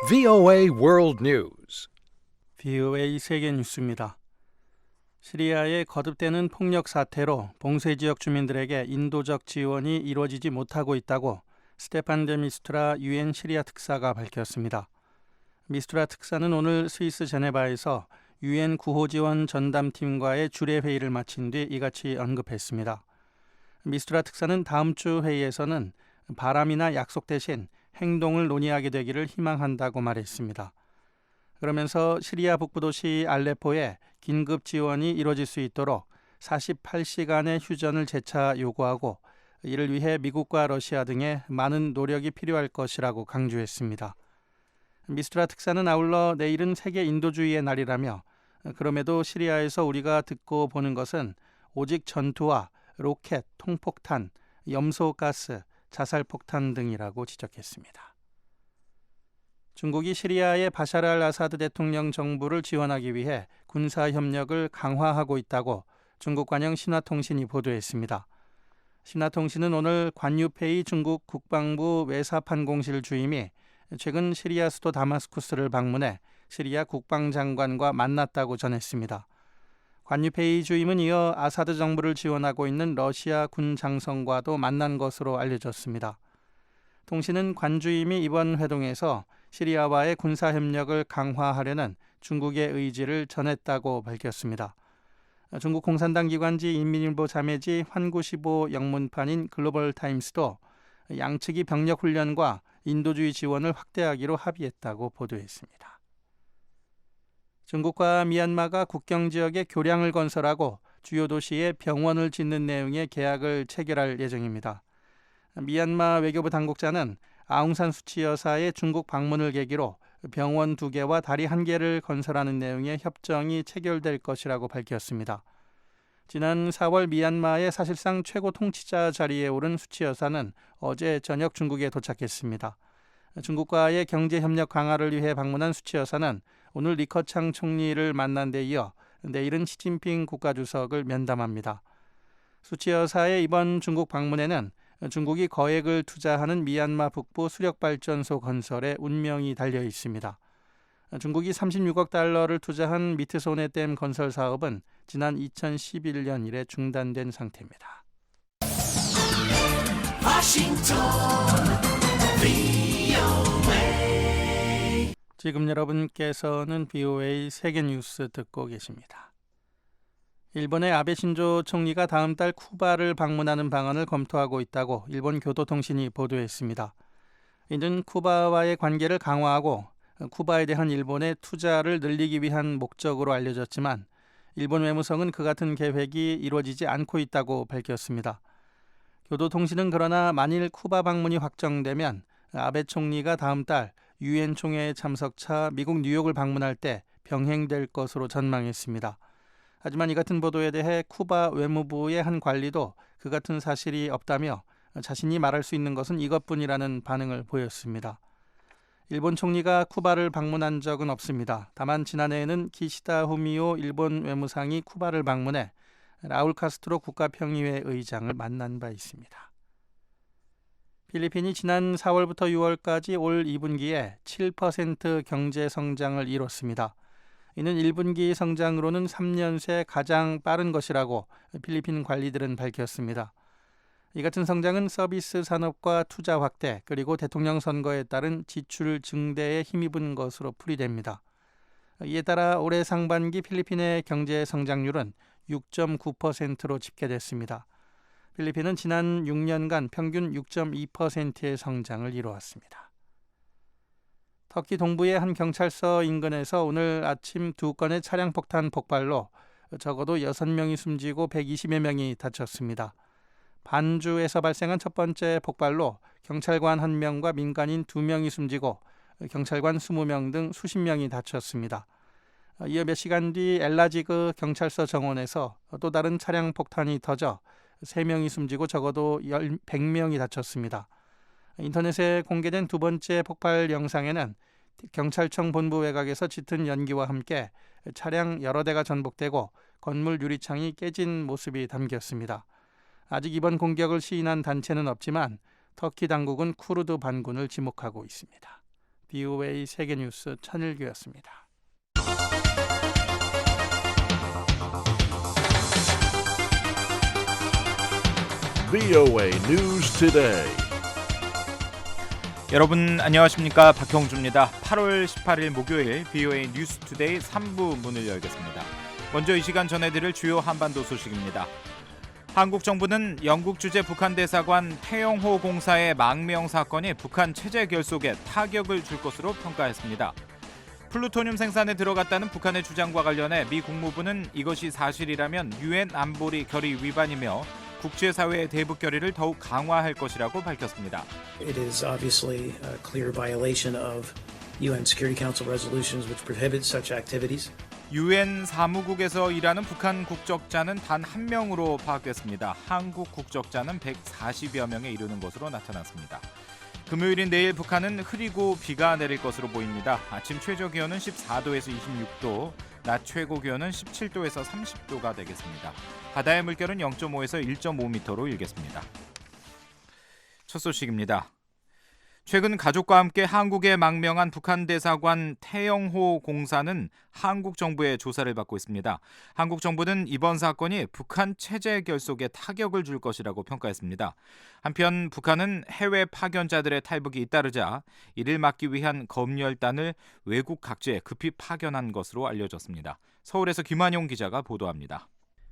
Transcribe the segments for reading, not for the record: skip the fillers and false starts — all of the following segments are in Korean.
VOA World News. VOA 세계 뉴스입니다. 시리아의 거듭되는 폭력 사태로 봉쇄 지역 주민들에게 인도적 지원이 이루어지지 못하고 있다고 스테판 데 미스투라 유엔 시리아 특사가 밝혔습니다. 미스투라 특사는 오늘 스위스 제네바에서 유엔 구호지원 전담팀과의 주례 회의를 마친 뒤 이같이 언급했습니다. 미스투라 특사는 다음 주 회의에서는 바람이나 약속 대신 행동을 논의하게 되기를 희망한다고 말했습니다. 그러면서 시리아 북부 도시 알레포에 긴급 지원이 이루어질 수 있도록 48시간의 휴전을 재차 요구하고 이를 위해 미국과 러시아 등의 많은 노력이 필요할 것이라고 강조했습니다. 미스투라 특사는 아울러 내일은 세계 인도주의의 날이라며 그럼에도 시리아에서 우리가 듣고 보는 것은 오직 전투와 로켓, 통폭탄, 염소가스, 자살폭탄 등이라고 지적했습니다. 중국이 시리아의 바샤르 알 아사드 대통령 정부를 지원하기 위해 군사협력을 강화하고 있다고 중국 관영 신화통신이 보도했습니다. 신화통신은 오늘 관유페이 중국 국방부 외사판공실 주임이 최근 시리아 수도 다마스쿠스를 방문해 시리아 국방장관과 만났다고 전했습니다. 관유페이 주임은 이어 아사드 정부를 지원하고 있는 러시아 군 장성과도 만난 것으로 알려졌습니다. 통신은 관 주임이 이번 회동에서 시리아와의 군사협력을 강화하려는 중국의 의지를 전했다고 밝혔습니다. 중국 공산당 기관지 인민일보 자매지 환구시보 영문판인 글로벌타임스도 양측이 병력훈련과 인도주의 지원을 확대하기로 합의했다고 보도했습니다. 중국과 미얀마가 국경 지역에 교량을 건설하고 주요 도시에 병원을 짓는 내용의 계약을 체결할 예정입니다. 미얀마 외교부 당국자는 아웅산 수치 여사의 중국 방문을 계기로 병원 2개와 다리 1개를 건설하는 내용의 협정이 체결될 것이라고 밝혔습니다. 지난 4월 미얀마의 사실상 최고 통치자 자리에 오른 수치 여사는 어제 저녁 중국에 도착했습니다. 중국과의 경제협력 강화를 위해 방문한 수치 여사는 오늘 리커창 총리를 만난 데 이어 내일은 시진핑 국가주석을 면담합니다. 수치 여사의 이번 중국 방문에는 중국이 거액을 투자하는 미얀마 북부 수력발전소 건설에 운명이 달려 있습니다. 중국이 36억 달러를 투자한 미트소네댐 건설 사업은 지난 2011년 이래 중단된 상태입니다. 지금 여러분께서는 VOA 세계뉴스 듣고 계십니다. 일본의 아베 신조 총리가 다음 달 쿠바를 방문하는 방안을 검토하고 있다고 일본 교도통신이 보도했습니다. 이는 쿠바와의 관계를 강화하고 쿠바에 대한 일본의 투자를 늘리기 위한 목적으로 알려졌지만 일본 외무성은 그 같은 계획이 이루어지지 않고 있다고 밝혔습니다. 교도통신은 그러나 만일 쿠바 방문이 확정되면 아베 총리가 다음 달 유엔 총회에 참석차 미국 뉴욕을 방문할 때 병행될 것으로 전망했습니다. 하지만 이 같은 보도에 대해 쿠바 외무부의 한 관리도 그 같은 사실이 없다며 자신이 말할 수 있는 것은 이것뿐이라는 반응을 보였습니다. 일본 총리가 쿠바를 방문한 적은 없습니다. 다만 지난해에는 기시다 후미오 일본 외무상이 쿠바를 방문해 라울 카스트로 국가평의회 의장을 만난 바 있습니다. 필리핀이 지난 4월부터 6월까지 올 2분기에 7% 경제 성장을 이뤘습니다. 이는 1분기 성장으로는 3년 새 가장 빠른 것이라고 필리핀 관리들은 밝혔습니다. 이 같은 성장은 서비스 산업과 투자 확대 그리고 대통령 선거에 따른 지출 증대에 힘입은 것으로 풀이됩니다. 이에 따라 올해 상반기 필리핀의 경제 성장률은 6.9%로 집계됐습니다. 필리핀은 지난 6년간 평균 6.2%의 성장을 이루었습니다. 터키 동부의 한 경찰서 인근에서 오늘 아침 2건의 차량 폭탄 폭발로 적어도 6명이 숨지고 120여 명이 다쳤습니다. 반주에서 발생한 첫 번째 폭발로 경찰관 1명과 민간인 2명이 숨지고 경찰관 20명 등 수십 명이 다쳤습니다. 이어 몇 시간 뒤 엘라지그 경찰서 정원에서 또 다른 차량 폭탄이 터져 3명이 숨지고 적어도 100명이 다쳤습니다. 인터넷에 공개된 두 번째 폭발 영상에는 경찰청 본부 외곽에서 짙은 연기와 함께 차량 여러 대가 전복되고 건물 유리창이 깨진 모습이 담겼습니다. 아직 이번 공격을 시인한 단체는 없지만 터키 당국은 쿠르드 반군을 지목하고 있습니다. VOA 세계뉴스 천일규였습니다. VOA News Today. 여러분 안녕하십니까? 박형주입니다. 8월 18일 목요일 VOA 뉴스 투데이 3부 문을 열겠습니다. 먼저 이 시간 전해드릴 주요 한반도 소식입니다. 한국 정부는 영국 주재 북한 대사관 태영호 공사의 망명 사건이 북한 체제 결속에 타격을 줄 것으로 평가했습니다. 플루토늄 생산에 들어갔다는 북한의 주장과 관련해 미 국무부는 이것이 사실이라면 유엔 안보리 결의 위반이며 국제사회의 대북 결의를 더욱 강화할 것이라고 밝혔습니다. It is obviously a clear violation of UN Security Council resolutions which prohibit such activities. 유엔 사무국에서 일하는 북한 국적자는 단 한 명으로 파악됐습니다. 한국 국적자는 140여 명에 이르는 것으로 나타났습니다. 금요일인 내일 북한은 흐리고 비가 내릴 것으로 보입니다. 아침 최저 기온은 14도에서 26도, 낮 최고 기온은 17도에서 30도가 되겠습니다. 바다의 물결은 0.5에서 1.5m로 일겠습니다. 첫 소식입니다. 최근 가족과 함께 한국에 망명한 북한 대사관 태영호 공사는 한국 정부의 조사를 받고 있습니다. 한국 정부는 이번 사건이 북한 체제 결속에 타격을 줄 것이라고 평가했습니다. 한편 북한은 해외 파견자들의 탈북이 잇따르자 이를 막기 위한 검열단을 외국 각지에 급히 파견한 것으로 알려졌습니다. 서울에서 김한용 기자가 보도합니다.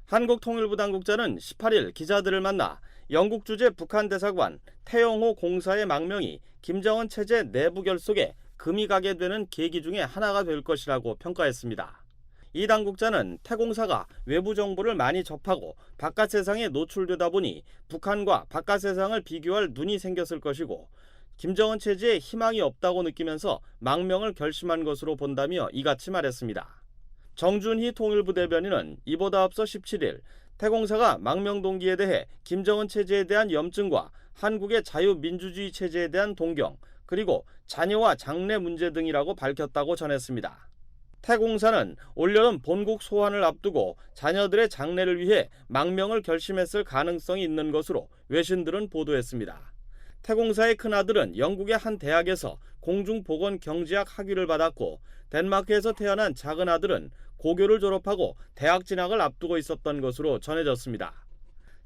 한국통일부 당국자는 18일 기자들을 만나 영국 주재 북한 대사관 태영호 공사의 망명이 김정은 체제 내부 결속에 금이 가게 되는 계기 중에 하나가 될 것이라고 평가했습니다. 이 당국자는 태 공사가 외부 정보를 많이 접하고 바깥 세상에 노출되다 보니 북한과 바깥 세상을 비교할 눈이 생겼을 것이고 김정은 체제에 희망이 없다고 느끼면서 망명을 결심한 것으로 본다며 이같이 말했습니다. 정준희 통일부 대변인은 이보다 앞서 17일 태공사가 망명 동기에 대해 김정은 체제에 대한 염증과 한국의 자유민주주의 체제에 대한 동경, 그리고 자녀와 장래 문제 등이라고 밝혔다고 전했습니다. 태공사는 올여름 본국 소환을 앞두고 자녀들의 장래를 위해 망명을 결심했을 가능성이 있는 것으로 외신들은 보도했습니다. 태공사의 큰아들은 영국의 한 대학에서 공중보건경제학 학위를 받았고 덴마크에서 태어난 작은 아들은 고교를 졸업하고 대학 진학을 앞두고 있었던 것으로 전해졌습니다.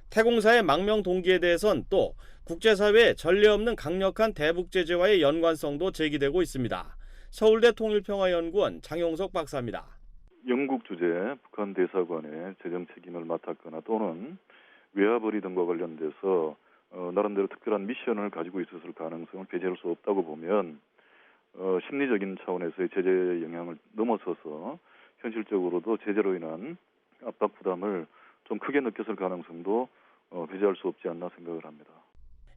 태공사의 망명 동기에 대해선 또 국제사회의 전례 없는 강력한 대북 제재와의 연관성도 제기되고 있습니다. 서울대 통일평화연구원 장용석 박사입니다. 영국 주재 북한 대사관의 재정 책임을 맡았거나 또는 외화벌이 등과 관련돼서 나름대로 특별한 미션을 가지고 있었을 가능성을 배제할 수 없다고 보면 심리적인 차원에서의 제재 영향을 넘어서서 현실적으로도 제재로 인한 압박 부담을 좀 크게 느꼈을 가능성도 배제할 수 없지 않나 생각을 합니다.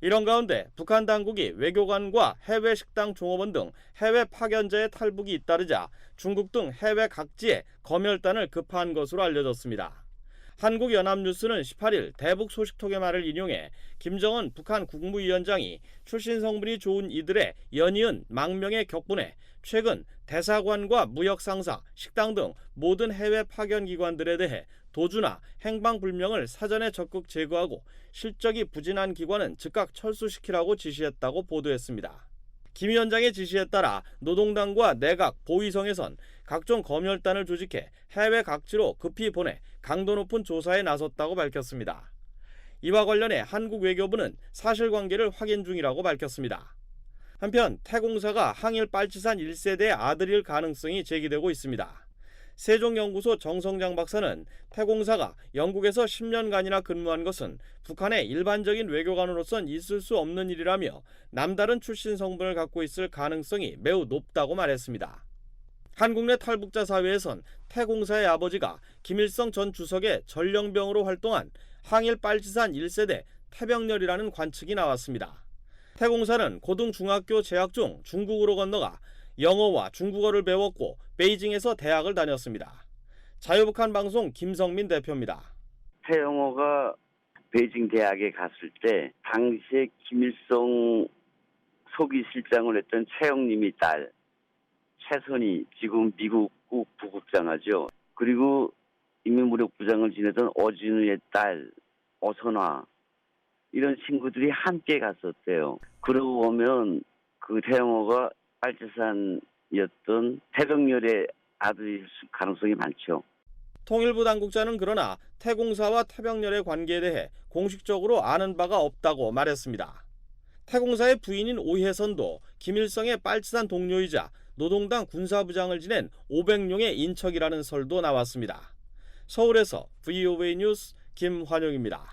이런 가운데 북한 당국이 외교관과 해외 식당 종업원 등 해외 파견자의 탈북이 잇따르자 중국 등 해외 각지에 검열단을 급파한 것으로 알려졌습니다. 한국연합뉴스는 18일 대북 소식통의 말을 인용해 김정은 북한 국무위원장이 출신 성분이 좋은 이들의 연이은 망명의 격분에 최근 대사관과 무역상사, 식당 등 모든 해외 파견기관들에 대해 도주나 행방불명을 사전에 적극 제거하고 실적이 부진한 기관은 즉각 철수시키라고 지시했다고 보도했습니다. 김 위원장의 지시에 따라 노동당과 내각, 보위성에선 각종 검열단을 조직해 해외 각지로 급히 보내 강도 높은 조사에 나섰다고 밝혔습니다. 이와 관련해 한국 외교부는 사실관계를 확인 중이라고 밝혔습니다. 한편 태공사가 항일 빨치산 1세대의 아들일 가능성이 제기되고 있습니다. 세종연구소 정성장 박사는 태공사가 영국에서 10년간이나 근무한 것은 북한의 일반적인 외교관으로선 있을 수 없는 일이라며 남다른 출신 성분을 갖고 있을 가능성이 매우 높다고 말했습니다. 한국 내 탈북자 사회에선 태공사의 아버지가 김일성 전 주석의 전령병으로 활동한 항일 빨치산 1세대 태병렬이라는 관측이 나왔습니다. 태공사는 고등 중학교 재학 중 중국으로 건너가 영어와 중국어를 배웠고 베이징에서 대학을 다녔습니다. 자유북한 방송 김성민 대표입니다. 태영호가 베이징 대학에 갔을 때 당시에 김일성 서기 실장을 했던 최영림이 딸 최선희, 지금 미국국 부국장하죠. 그리고 인민무력부장을 지내던 어진우의 딸 어선화, 이런 친구들이 함께 갔었대요. 그러고 보면 그 태영호가 빨치산이었던 태병렬의 아들일 가능성이 많죠. 통일부 당국자는 그러나 태공사와 태병렬의 관계에 대해 공식적으로 아는 바가 없다고 말했습니다. 태공사의 부인인 오혜선도 김일성의 빨치산 동료이자 노동당 군사부장을 지낸 오백룡의 인척이라는 설도 나왔습니다. 서울에서 VOA 뉴스 김환용입니다.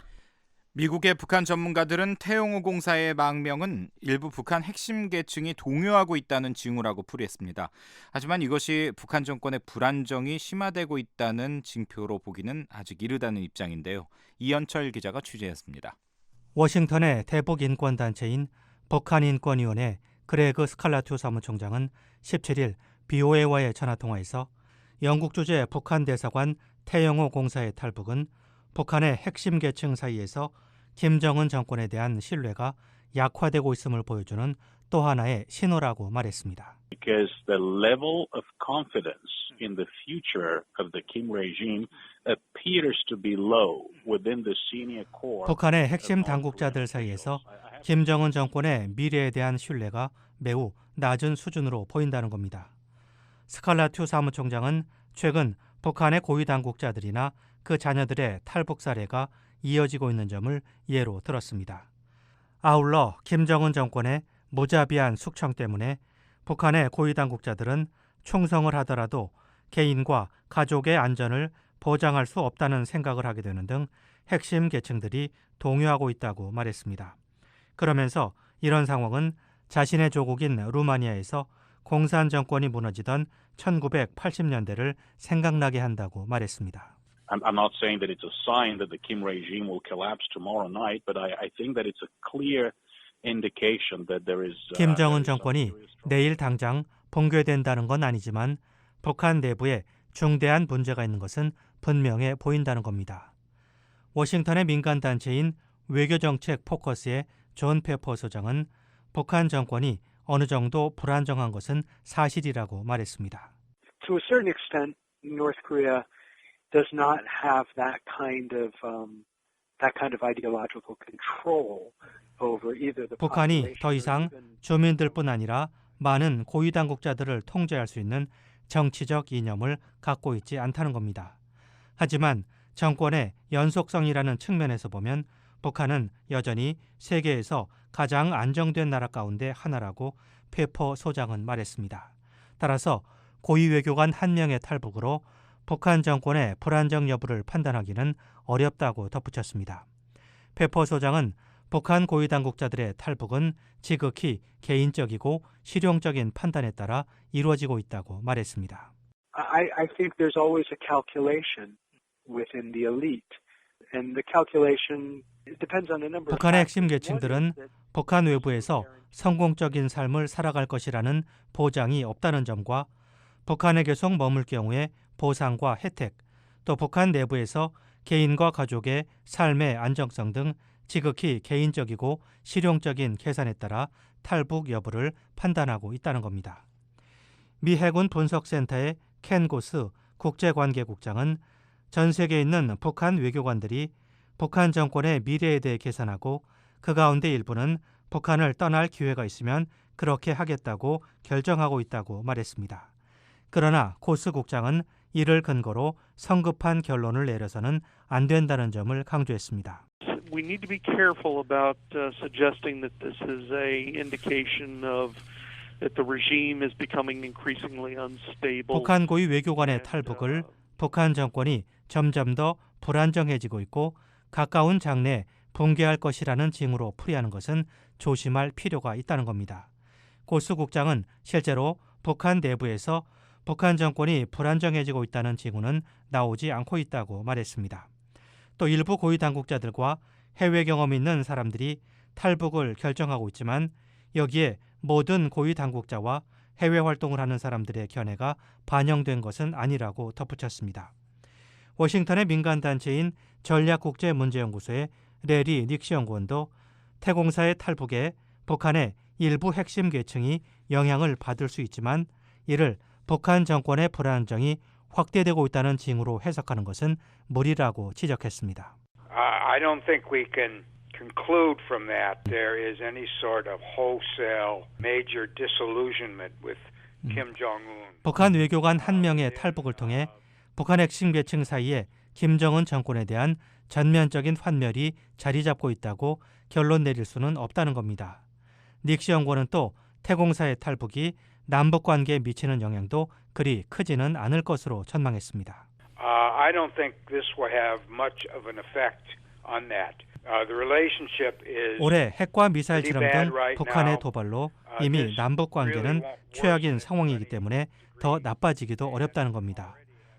미국의 북한 전문가들은 태영호 공사의 망명은 일부 북한 핵심 계층이 동요하고 있다는 징후라고 풀이했습니다. 하지만 이것이 북한 정권의 불안정이 심화되고 있다는 징표로 보기는 아직 이르다는 입장인데요. 이현철 기자가 취재했습니다. 워싱턴의 대북 인권단체인 북한인권위원회 그레그 스칼라투 사무총장은 17일 BOA와의 전화통화에서 영국 주재 북한 대사관 태영호 공사의 탈북은 북한의 핵심 계층 사이에서 김정은 정권에 대한 신뢰가 약화되고 있음을 보여주는 또 하나의 신호라고 말했습니다. Because the level of confidence in the future of the Kim regime appears to be low within the senior core. 북한의 핵심 당국자들 사이에서 김정은 정권의 미래에 대한 신뢰가 매우 낮은 수준으로 보인다는 겁니다. 스칼라투 사무총장은 최근 북한의 고위 당국자들이나 그 자녀들의 탈북 사례가 이어지고 있는 점을 예로 들었습니다. 아울러 김정은 정권의 무자비한 숙청 때문에 북한의 고위 당국자들은 충성을 하더라도 개인과 가족의 안전을 보장할 수 없다는 생각을 하게 되는 등 핵심 계층들이 동요하고 있다고 말했습니다. 그러면서 이런 상황은 자신의 조국인 루마니아에서 공산 정권이 무너지던 1980년대를 생각나게 한다고 말했습니다. I'm not saying that it's a sign that the Kim regime will collapse tomorrow night, but I think that it's a clear indication that there is. 김정은 정권이 내일 당장 붕괴된다는 건 아니지만 북한 내부에 중대한 문제가 있는 것은 분명해 보인다는 겁니다. 워싱턴의 민간 단체인 외교정책 포커스의 존 페퍼 소장은 북한 정권이 어느 정도 불안정한 것은 사실이라고 말했습니다. To a certain extent, North Korea does not have that kind of ideological control over either the 북한이 더 이상 주민들뿐 아니라 많은 고위 당국자들을 통제할 수 있는 정치적 이념을 갖고 있지 않다는 겁니다. 하지만 정권의 연속성이라는 측면에서 보면 북한은 여전히 세계에서 가장 안정된 나라 가운데 하나라고 페퍼 소장은 말했습니다. 따라서 고위 외교관 한 명의 탈북으로 북한 정권의 불안정 여부를 판단하기는 어렵다고 덧붙였습니다. 페퍼 소장은 북한 고위 당국자들의 탈북은 지극히 개인적이고 실용적인 판단에 따라 이루어지고 있다고 말했습니다. I think there's always a calculation within the elite, and the calculation depends on a number of 북한의 핵심 계층들은 북한 외부에서 성공적인 삶을 살아갈 것이라는 보장이 없다는 점과 북한에 계속 머물 경우에 보상과 혜택, 또 북한 내부에서 개인과 가족의 삶의 안정성 등 지극히 개인적이고 실용적인 계산에 따라 탈북 여부를 판단하고 있다는 겁니다. 미 해군 분석센터의 켄 고스 국제관계국장은 전 세계에 있는 북한 외교관들이 북한 정권의 미래에 대해 계산하고 그 가운데 일부는 북한을 떠날 기회가 있으면 그렇게 하겠다고 결정하고 있다고 말했습니다. 그러나 고스 국장은 이를 근거로 성급한 결론을 내려서는 안 된다는 점을 강조했습니다. We need to be careful about suggesting that this is a indication of that the regime is becoming increasingly unstable. 북한 고위 외교관의 탈북을 북한 정권이 점점 더 불안정해지고 있고 가까운 장래에 붕괴할 것이라는 징후로 풀이하는 것은 조심할 필요가 있다는 겁니다. 고스 국장은 실제로 북한 내부에서 북한 정권이 불안정해지고 있다는 징후는 나오지 않고 있다고 말했습니다. 또 일부 고위 당국자들과 해외 경험이 있는 사람들이 탈북을 결정하고 있지만 여기에 모든 고위 당국자와 해외 활동을 하는 사람들의 견해가 반영된 것은 아니라고 덧붙였습니다. 워싱턴의 민간단체인 전략국제문제연구소의 레리 닉시 연구원도 태공사의 탈북에 북한의 일부 핵심 계층이 영향을 받을 수 있지만 이를 북한 정권의 불안정이 확대되고 있다는 징후로 해석하는 것은 무리라고 지적했습니다. I don't think we can conclude from that there is any sort of wholesale major disillusionment with Kim Jong-un. 북한 외교관 한 명의 탈북을 통해 북한 핵심 계층 사이에 김정은 정권에 대한 전면적인 환멸이 자리 잡고 있다고 결론 내릴 수는 없다는 겁니다. 닉시 연구원은 또 태공사의 탈북이 남북 관계에 미치는 영향도 그리 크지는 않을 것으로 전망했습니다. I don't think this will have much of an effect on that. The relationship is 올해 핵과 미사일 실험 등 right 북한의 now. 도발로 이미 남북 관계는 최악인 상황이기 때문에 더 나빠지기도 어렵다는 겁니다.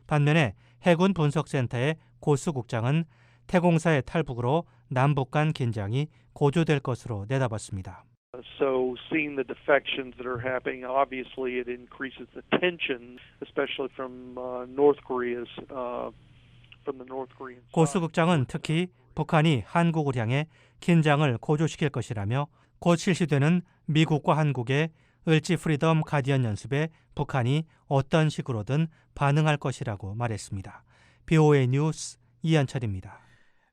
반면에 해군 분석센터의 고수 국장은 태공사의 탈북으로 남북 간 긴장이 고조될 것으로 내다봤습니다. So seeing the defections that are happening, obviously it increases the tension, especially from North Korea's from the North Korean side. 고수 국장은 특히 북한이 한국을 향해 긴장을 고조시킬 것이라며 곧 실시되는 미국과 한국의 을지 프리덤 가디언 연습에 북한이 어떤 식으로든 반응할 것이라고 말했습니다. BOA 뉴스 이한철입니다.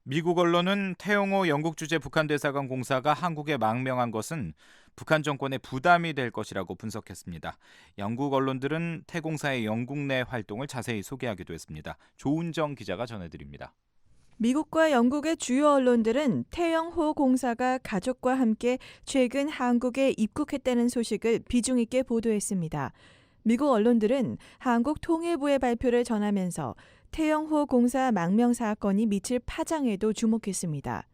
미국 언론은 태영호 영국 주재 북한 대사관 공사가 한국에 망명한 것은 북한 정권의 부담이 될 것이라고 분석했습니다. 영국 언론들은 태공사의 영국 내 활동을 자세히 소개하기도 했습니다. 조은정 기자가 전해드립니다. 미국과 영국의 주요 언론들은 태영호 공사가 가족과 함께 최근 한국에 입국했다는 소식을 비중 있게 보도했습니다. 미국 언론들은 한국 통일부의 발표를 전하면서 태영호 공사 망명 사건이 미칠 파장에도 주목했습니다.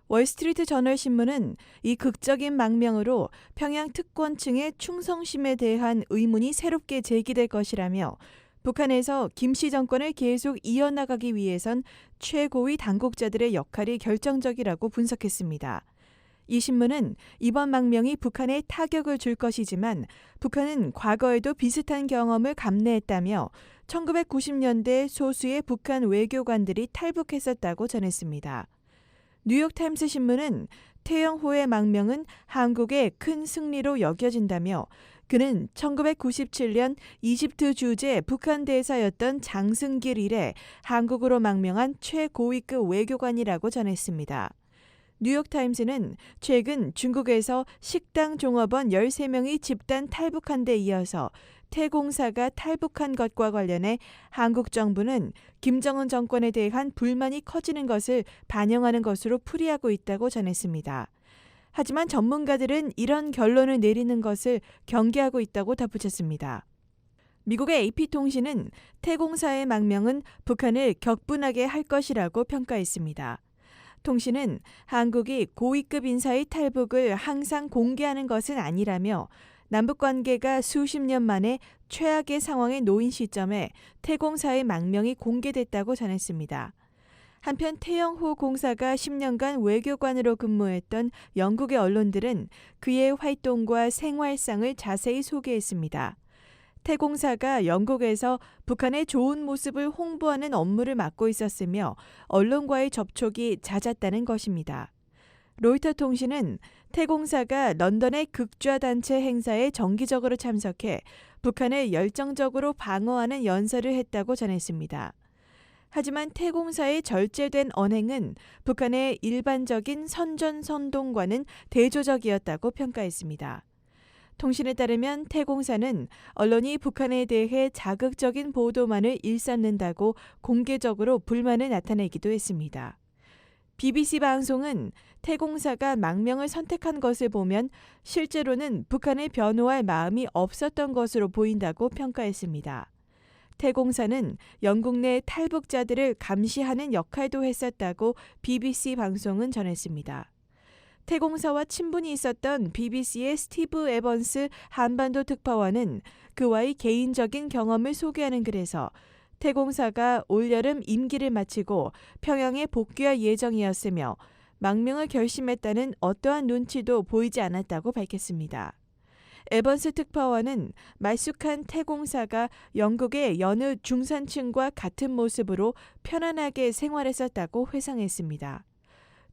월스트리트 저널 신문은 이 극적인 망명으로 평양 특권층의 충성심에 대한 의문이 새롭게 제기될 것이라며 북한에서 김씨 정권을 계속 이어나가기 위해선 최고위 당국자들의 역할이 결정적이라고 분석했습니다. 이 신문은 이번 망명이 북한에 타격을 줄 것이지만 북한은 과거에도 비슷한 경험을 감내했다며 1990년대 소수의 북한 외교관들이 탈북했었다고 전했습니다. 뉴욕타임스 신문은 태영호의 망명은 한국의 큰 승리로 여겨진다며 그는 1997년 이집트 주재 북한 대사였던 장승길 이래 한국으로 망명한 최고위급 외교관이라고 전했습니다. 뉴욕타임스는 최근 중국에서 식당 종업원 13명이 집단 탈북한 데 이어서 태공사가 탈북한 것과 관련해 한국 정부는 김정은 정권에 대한 불만이 커지는 것을 반영하는 것으로 풀이하고 있다고 전했습니다. 하지만 전문가들은 이런 결론을 내리는 것을 경계하고 있다고 덧붙였습니다. 미국의 AP통신은 태공사의 망명은 북한을 격분하게 할 것이라고 평가했습니다. 통신은 한국이 고위급 인사의 탈북을 항상 공개하는 것은 아니라며 남북관계가 수십 년 만에 최악의 상황에 놓인 시점에 태공사의 망명이 공개됐다고 전했습니다. 한편 태영호 공사가 10년간 외교관으로 근무했던 영국의 언론들은 그의 활동과 생활상을 자세히 소개했습니다. 태공사가 영국에서 북한의 좋은 모습을 홍보하는 업무를 맡고 있었으며 언론과의 접촉이 잦았다는 것입니다. 로이터 통신은 태공사가 런던의 극좌단체 행사에 정기적으로 참석해 북한을 열정적으로 방어하는 연설을 했다고 전했습니다. 하지만 태공사의 절제된 언행은 북한의 일반적인 선전선동과는 대조적이었다고 평가했습니다. 통신에 따르면 태공사는 언론이 북한에 대해 자극적인 보도만을 일삼는다고 공개적으로 불만을 나타내기도 했습니다. BBC 방송은 태공사가 망명을 선택한 것을 보면 실제로는 북한을 변호할 마음이 없었던 것으로 보인다고 평가했습니다. 태공사는 영국 내 탈북자들을 감시하는 역할도 했었다고 BBC 방송은 전했습니다. 태공사와 친분이 있었던 BBC의 스티브 에번스 한반도 특파원은 그와의 개인적인 경험을 소개하는 글에서 태공사가 올여름 임기를 마치고 평양에 복귀할 예정이었으며 망명을 결심했다는 어떠한 눈치도 보이지 않았다고 밝혔습니다. 에번스 특파원은 말쑥한 태공사가 영국의 여느 중산층과 같은 모습으로 편안하게 생활했었다고 회상했습니다.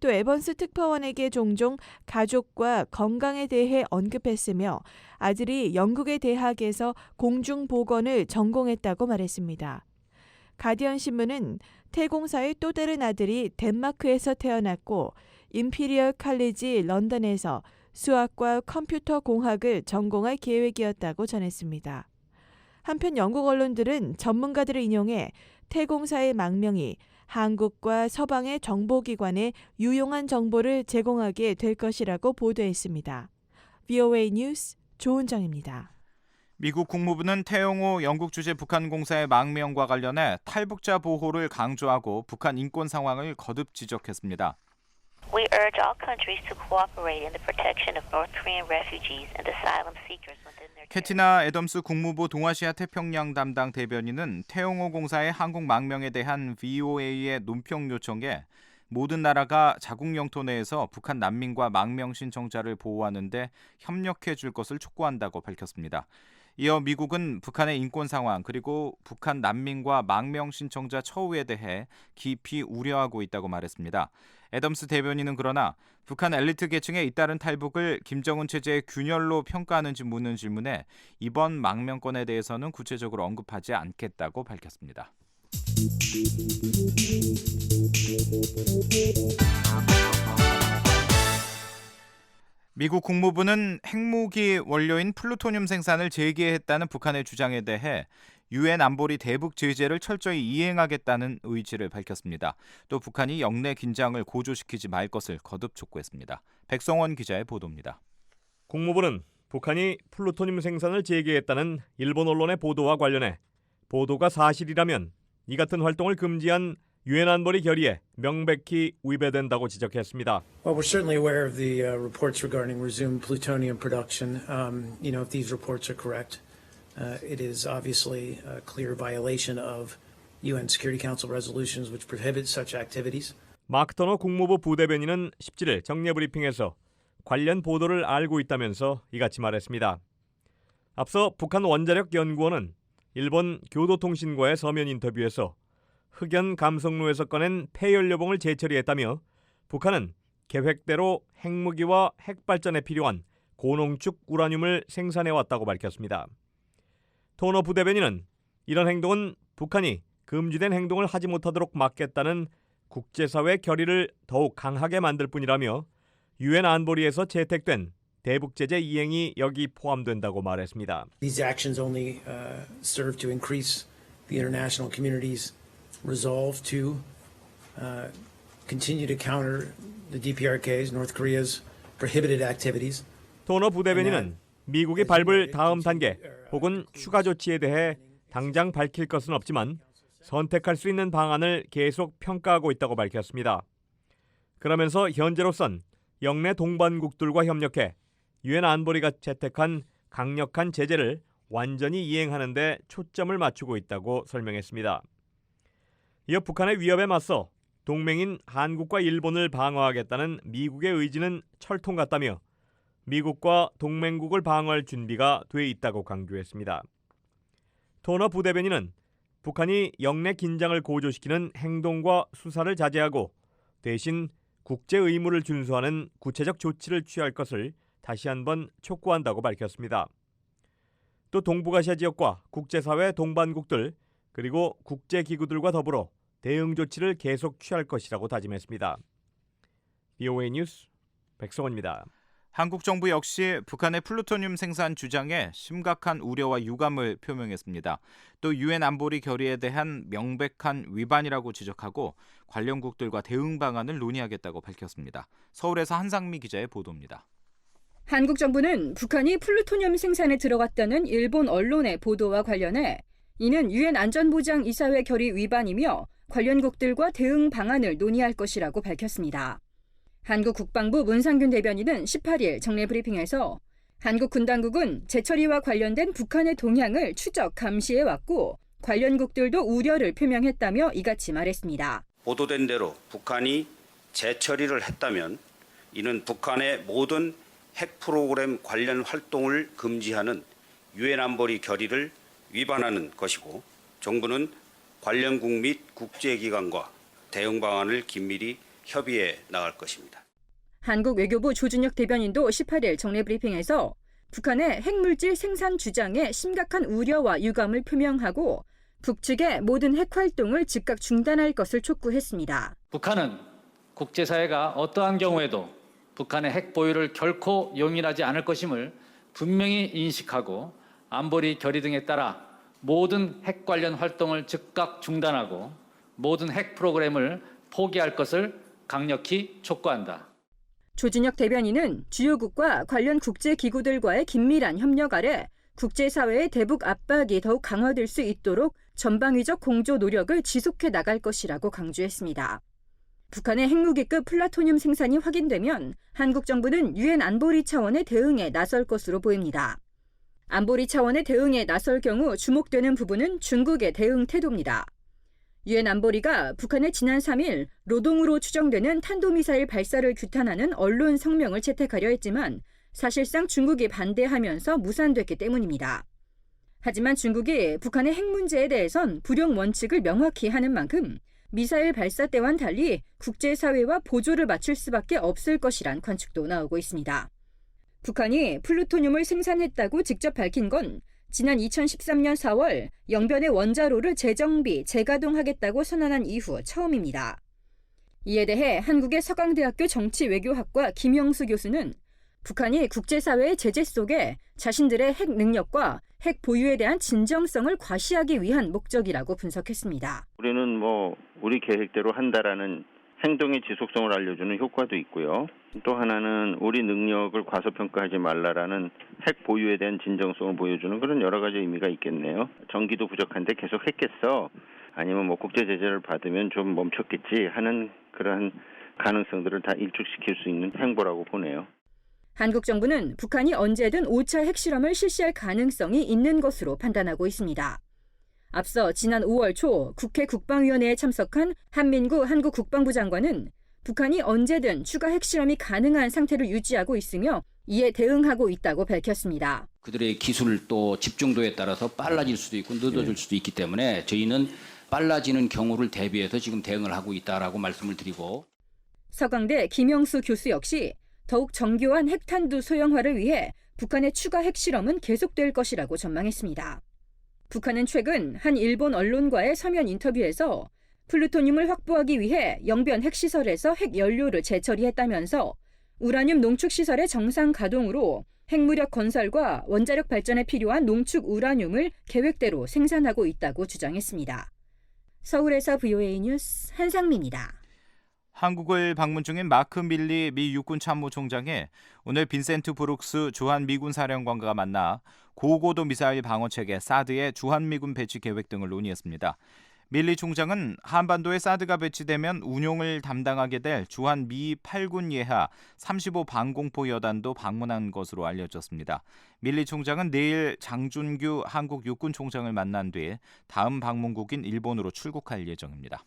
또 에번스 특파원에게 종종 가족과 건강에 대해 언급했으며 아들이 영국의 대학에서 공중보건을 전공했다고 말했습니다. 가디언 신문은 태공사의 또 다른 아들이 덴마크에서 태어났고 임피리얼 칼리지 런던에서 수학과 컴퓨터 공학을 전공할 계획이었다고 전했습니다. 한편 영국 언론들은 전문가들을 인용해 태공사의 망명이 한국과 서방의 정보기관에 유용한 정보를 제공하게 될 것이라고 보도했습니다. VOA 뉴스 조은정입니다. 미국 국무부는 태영호 영국 주재 북한 공사의 망명과 관련해 탈북자 보호를 강조하고 북한 인권 상황을 거듭 지적했습니다. We urge all countries to cooperate in the protection of North Korean refugees and asylum seekers within their 캐티나 애덤스 국무부 동아시아 태평양 담당 대변인은 태영호 공사의 한국 망명에 대한 VOA의 논평 요청에 모든 나라가 자국 영토 내에서 북한 난민과 망명 신청자를 보호하는 데 협력해 줄 것을 촉구한다고 밝혔습니다. 이어 미국은 북한의 인권 상황 그리고 북한 난민과 망명 신청자 처우에 대해 깊이 우려하고 있다고 말했습니다. 애덤스 대변인은 그러나 북한 엘리트 계층의 잇따른 탈북을 김정은 체제의 균열로 평가하는지 묻는 질문에 이번 망명건에 대해서는 구체적으로 언급하지 않겠다고 밝혔습니다. 미국 국무부는 핵무기 원료인 플루토늄 생산을 재개했다는 북한의 주장에 대해 유엔 안보리 대북 제재를 철저히 이행하겠다는 의지를 밝혔습니다. 또 북한이 영내 긴장을 고조시키지 말 것을 거듭 촉구했습니다. 백성원 기자의 보도입니다. 국무부는 북한이 플루토늄 생산을 재개했다는 일본 언론의 보도와 관련해 보도가 사실이라면 이 같은 활동을 금지한 유엔 안보리 결의에 명백히 위배된다고 지적했습니다. Well, we're certainly aware of the reports regarding resumed plutonium production. If these reports are correct, it is obviously a clear violation of UN Security Council resolutions which prohibit such activities. 마크 터너 국무부 부대변인은 17일 정례 브리핑에서 관련 보도를 알고 있다면서 이같이 말했습니다. 앞서 북한 원자력 연구원은 일본 교도통신과의 서면 인터뷰에서 흑연 감성로에서 꺼낸 폐연료봉을 재처리했다며 북한은 계획대로 핵무기와 핵발전에 필요한 고농축 우라늄을 생산해왔다고 밝혔습니다. 토너 부대변인은 이런 행동은 북한이 금지된 행동을 하지 못하도록 막겠다는 국제사회 결의를 더욱 강하게 만들 뿐이라며 유엔 안보리에서 채택된 대북제재 이행이 여기 포함된다고 말했습니다. These actions only serve to increase the international community's resolve to continue to counter the DPRK's, North Korea's prohibited activities. 토너 부대변인은 미국이 밟을 다음 단계 혹은 추가 조치에 대해 당장 밝힐 것은 없지만 선택할 수 있는 방안을 계속 평가하고 있다고 밝혔습니다. 그러면서 현재로선 영내 동반국들과 협력해 유엔 안보리가 채택한 강력한 제재를 완전히 이행하는 데 초점을 맞추고 있다고 설명했습니다. 이어 북한의 위협에 맞서 동맹인 한국과 일본을 방어하겠다는 미국의 의지는 철통 같다며 미국과 동맹국을 방어할 준비가 돼 있다고 강조했습니다. 토너 부대변인은 북한이 영내 긴장을 고조시키는 행동과 수사를 자제하고 대신 국제 의무를 준수하는 구체적 조치를 취할 것을 다시 한번 촉구한다고 밝혔습니다. 또 동북아시아 지역과 국제사회 동반국들 그리고 국제기구들과 더불어 대응 조치를 계속 취할 것이라고 다짐했습니다. VOA 뉴스 백성원입니다. 한국 정부 역시 북한의 플루토늄 생산 주장에 심각한 우려와 유감을 표명했습니다. 또 유엔 안보리 결의에 대한 명백한 위반이라고 지적하고 관련국들과 대응 방안을 논의하겠다고 밝혔습니다. 서울에서 한상미 기자의 보도입니다. 한국 정부는 북한이 플루토늄 생산에 들어갔다는 일본 언론의 보도와 관련해 이는 유엔 안전보장이사회 결의 위반이며 관련국들과 대응 방안을 논의할 것이라고 밝혔습니다. 한국 국방부 문상균 대변인은 18일 정례 브리핑에서 한국 군당국은 재처리와 관련된 북한의 동향을 추적 감시해왔고 관련국들도 우려를 표명했다며 이같이 말했습니다. 보도된 대로 북한이 재처리를 했다면 이는 북한의 모든 핵 프로그램 관련 활동을 금지하는 유엔 안보리 결의를 위반하는 것이고 정부는 관련국 및 국제기관과 대응 방안을 긴밀히 협의해 나갈 것입니다. 한국 외교부 조준혁 대변인도 18일 정례 브리핑에서 북한의 핵물질 생산 주장에 심각한 우려와 유감을 표명하고 북측의 모든 핵 활동을 즉각 중단할 것을 촉구했습니다. 북한은 국제사회가 어떠한 경우에도 북한의 핵 보유를 결코 용인하지 않을 것임을 분명히 인식하고 안보리 결의 등에 따라 모든 핵 관련 활동을 즉각 중단하고 모든 핵 프로그램을 포기할 것을 강력히 촉구한다. 조준혁 대변인은 주요국과 관련 국제기구들과의 긴밀한 협력 아래 국제사회의 대북 압박이 더욱 강화될 수 있도록 전방위적 공조 노력을 지속해 나갈 것이라고 강조했습니다. 북한의 핵무기급 플루토늄 생산이 확인되면 한국 정부는 유엔 안보리 차원의 대응에 나설 것으로 보입니다. 안보리 차원의 대응에 나설 경우 주목되는 부분은 중국의 대응 태도입니다. 유엔 안보리가 북한의 지난 3일 노동으로 추정되는 탄도미사일 발사를 규탄하는 언론 성명을 채택하려 했지만 사실상 중국이 반대하면서 무산됐기 때문입니다. 하지만 중국이 북한의 핵 문제에 대해선 불용 원칙을 명확히 하는 만큼 미사일 발사 때와는 달리 국제사회와 보조를 맞출 수밖에 없을 것이란 관측도 나오고 있습니다. 북한이 플루토늄을 생산했다고 직접 밝힌 건 지난 2013년 4월 영변의 원자로를 재정비, 재가동하겠다고 선언한 이후 처음입니다. 이에 대해 한국의 서강대학교 정치외교학과 김영수 교수는 북한이 국제사회의 제재 속에 자신들의 핵 능력과 핵 보유에 대한 진정성을 과시하기 위한 목적이라고 분석했습니다. 우리는 우리 계획대로 한다라는 행동의 지속성을 알려주는 효과도 있고요. 또 하나는 우리 능력을 과소평가하지 말라라는 핵 보유에 대한 진정성을 보여주는 그런 여러 가지 의미가 있겠네요. 전기도 부족한데 계속 했겠어? 아니면 국제 제재를 받으면 좀 멈췄겠지 하는 그러한 가능성들을 다 일축시킬 수 있는 행보라고 보네요. 한국 정부는 북한이 언제든 5차 핵실험을 실시할 가능성이 있는 것으로 판단하고 있습니다. 앞서 지난 5월 초 국회 국방위원회에 참석한 한민구 한국 국방부 장관은 북한이 언제든 추가 핵실험이 가능한 상태를 유지하고 있으며 이에 대응하고 있다고 밝혔습니다. 그들의 기술 또 집중도에 따라서 빨라질 수도 있고 늦어질 수도 있기 때문에 저희는 빨라지는 경우를 대비해서 지금 대응을 하고 있다라고 말씀을 드리고 서강대 김영수 교수 역시 더욱 정교한 핵탄두 소형화를 위해 북한의 추가 핵실험은 계속될 것이라고 전망했습니다. 북한은 최근 한 일본 언론과의 서면 인터뷰에서 플루토늄을 확보하기 위해 영변 핵시설에서 핵연료를 재처리했다면서 우라늄 농축시설의 정상 가동으로 핵무력 건설과 원자력 발전에 필요한 농축 우라늄을 계획대로 생산하고 있다고 주장했습니다. 서울에서 VOA 뉴스 한상미입니다. 한국을 방문 중인 마크 밀리 미 육군 참모총장이 오늘 빈센트 브룩스 주한미군 사령관과 만나 고고도 미사일 방어체계 사드의 주한미군 배치 계획 등을 논의했습니다. 밀리 총장은 한반도에 사드가 배치되면 운용을 담당하게 될 주한미 8군 예하 35 방공포 여단도 방문한 것으로 알려졌습니다. 밀리 총장은 내일 장준규 한국 육군 총장을 만난 뒤 다음 방문국인 일본으로 출국할 예정입니다.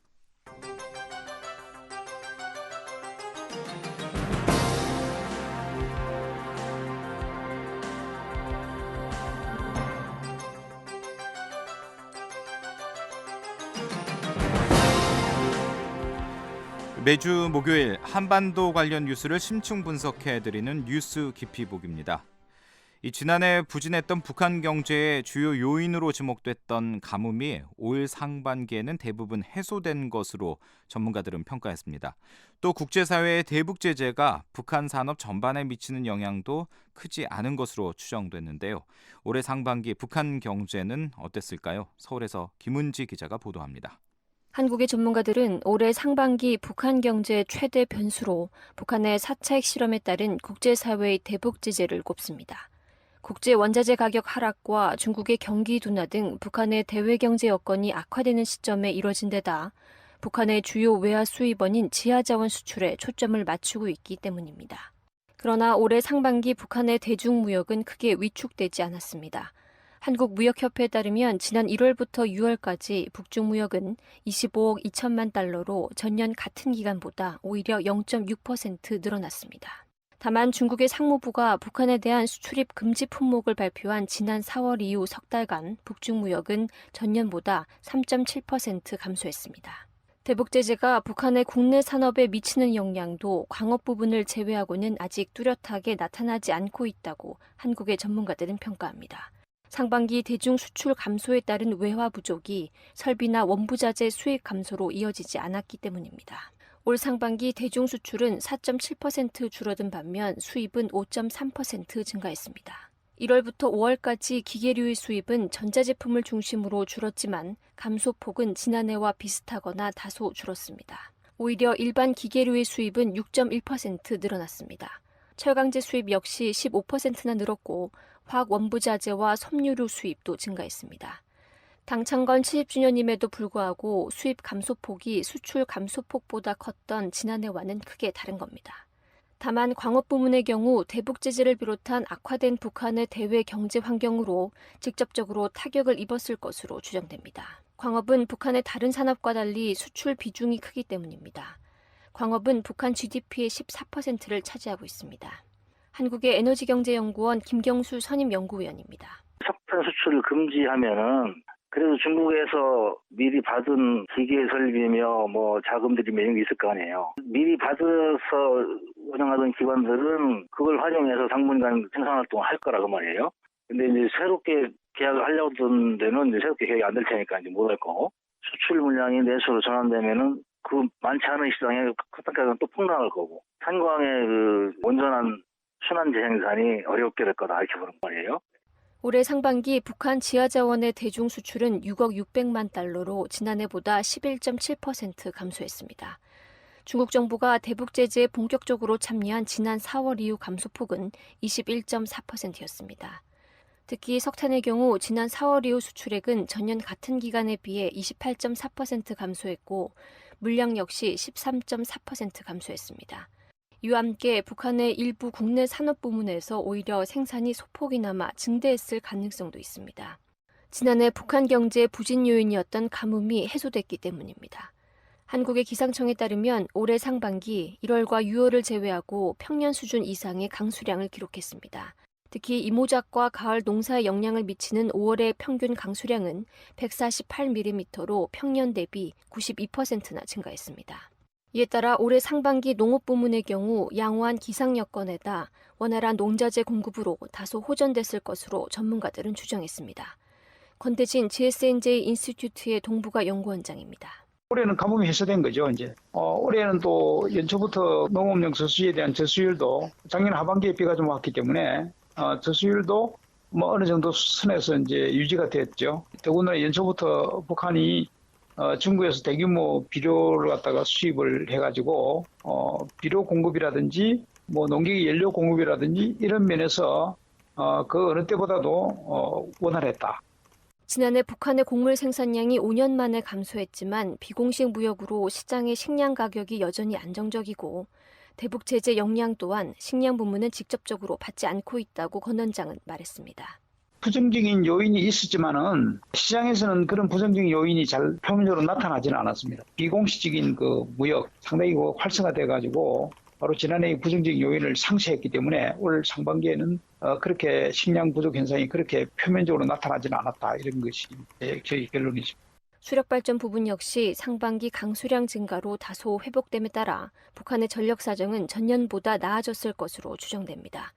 매주 목요일 한반도 관련 뉴스를 심층 분석해드리는 뉴스 깊이보기입니다. 지난해 부진했던 북한 경제의 주요 요인으로 지목됐던 가뭄이 올 상반기에는 대부분 해소된 것으로 전문가들은 평가했습니다. 또 국제사회의 대북 제재가 북한 산업 전반에 미치는 영향도 크지 않은 것으로 추정됐는데요. 올해 상반기 북한 경제는 어땠을까요? 서울에서 김은지 기자가 보도합니다. 한국의 전문가들은 올해 상반기 북한 경제의 최대 변수로 북한의 4차 핵실험에 따른 국제사회의 대북 제재를 꼽습니다. 국제 원자재 가격 하락과 중국의 경기 둔화 등 북한의 대외 경제 여건이 악화되는 시점에 이뤄진 데다 북한의 주요 외화 수입원인 지하자원 수출에 초점을 맞추고 있기 때문입니다. 그러나 올해 상반기 북한의 대중무역은 크게 위축되지 않았습니다. 한국무역협회에 따르면 지난 1월부터 6월까지 북중무역은 25억 2천만 달러로 전년 같은 기간보다 오히려 0.6% 늘어났습니다. 다만 중국의 상무부가 북한에 대한 수출입 금지 품목을 발표한 지난 4월 이후 석 달간 북중무역은 전년보다 3.7% 감소했습니다. 대북 제재가 북한의 국내 산업에 미치는 영향도 광업 부분을 제외하고는 아직 뚜렷하게 나타나지 않고 있다고 한국의 전문가들은 평가합니다. 상반기 대중 수출 감소에 따른 외화 부족이 설비나 원부자재 수입 감소로 이어지지 않았기 때문입니다. 올 상반기 대중 수출은 4.7% 줄어든 반면 수입은 5.3% 증가했습니다. 1월부터 5월까지 기계류의 수입은 전자제품을 중심으로 줄었지만 감소폭은 지난해와 비슷하거나 다소 줄었습니다. 오히려 일반 기계류의 수입은 6.1% 늘어났습니다. 철강제 수입 역시 15%나 늘었고 화학 원부자재와 섬유류 수입도 증가했습니다. 당 창건 70주년임에도 불구하고 수입 감소폭이 수출 감소폭보다 컸던 지난해와는 크게 다른 겁니다. 다만 광업 부문의 경우 대북 제재를 비롯한 악화된 북한의 대외 경제 환경으로 직접적으로 타격을 입었을 것으로 추정됩니다. 광업은 북한의 다른 산업과 달리 수출 비중이 크기 때문입니다. 광업은 북한 GDP의 14%를 차지하고 있습니다. 한국의 에너지경제연구원 김경수 선임연구위원입니다. 석탄 수출을 금지하면은 그래도 중국에서 미리 받은 기계 설비며 자금들이 몇 개 있을 거 아니에요. 미리 받아서 운영하던 기관들은 그걸 활용해서 당분간 생산 활동을 할 거라고 말이에요. 근데 이제 새롭게 계약을 하려고 하던 데는 이제 새롭게 계약이 안 될 테니까 이제 못 할 거고, 수출 물량이 내수로 전환되면은 그 많지 않은 시장에 가격은 또 폭락할 거고, 탄광의 그 온전한 순환 재생산이 어렵게 될 거다 이렇게 보는 말이에요. 올해 상반기 북한 지하자원의 대중 수출은 6억 600만 달러로 지난해보다 11.7% 감소했습니다. 중국 정부가 대북 제재에 본격적으로 참여한 지난 4월 이후 감소폭은 21.4%였습니다. 특히 석탄의 경우 지난 4월 이후 수출액은 전년 같은 기간에 비해 28.4% 감소했고 물량 역시 13.4% 감소했습니다. 이와 함께 북한의 일부 국내 산업 부문에서 오히려 생산이 소폭이나마 증대했을 가능성도 있습니다. 지난해 북한 경제의 부진 요인이었던 가뭄이 해소됐기 때문입니다. 한국의 기상청에 따르면 올해 상반기 1월과 6월을 제외하고 평년 수준 이상의 강수량을 기록했습니다. 특히 이모작과 가을 농사에 영향을 미치는 5월의 평균 강수량은 148mm로 평년 대비 92%나 증가했습니다. 이에 따라 올해 상반기 농업 부문의 경우 양호한 기상 여건에다 원활한 농자재 공급으로 다소 호전됐을 것으로 전문가들은 추정했습니다. 권대진 GSNJ 인스티튜트의 동북아 연구원장입니다. 올해는 가뭄이 해소된 거죠. 이제 올해는 또 연초부터 농업용 저수지에 대한 저수율도 작년 하반기에 비가 좀 왔기 때문에 저수율도 어느 정도 수준에서 이제 유지가 됐죠. 더군다나 연초부터 북한이 중국에서 대규모 비료를 갖다가 수입을 해가지고 비료 공급이라든지 농기계 연료 공급이라든지 이런 면에서 그 어느 때보다도 원활했다. 지난해 북한의 곡물 생산량이 5년 만에 감소했지만 비공식 무역으로 시장의 식량 가격이 여전히 안정적이고 대북 제재 영향 또한 식량 부문은 직접적으로 받지 않고 있다고 권 원장은 말했습니다. 부정적인 요인이 있었지만은 시장에서는 그런 부정적인 요인이 잘 표면적으로 나타나지는 않았습니다. 비공식적인 그 무역 상당히 활성화돼 가지고 바로 지난해 부정적인 요인을 상쇄했기 때문에 올 상반기에는 그렇게 식량 부족 현상이 그렇게 표면적으로 나타나지는 않았다 이런 것이 저희 결론이죠. 수력발전 부분 역시 상반기 강수량 증가로 다소 회복됨에 따라 북한의 전력 사정은 전년보다 나아졌을 것으로 추정됩니다.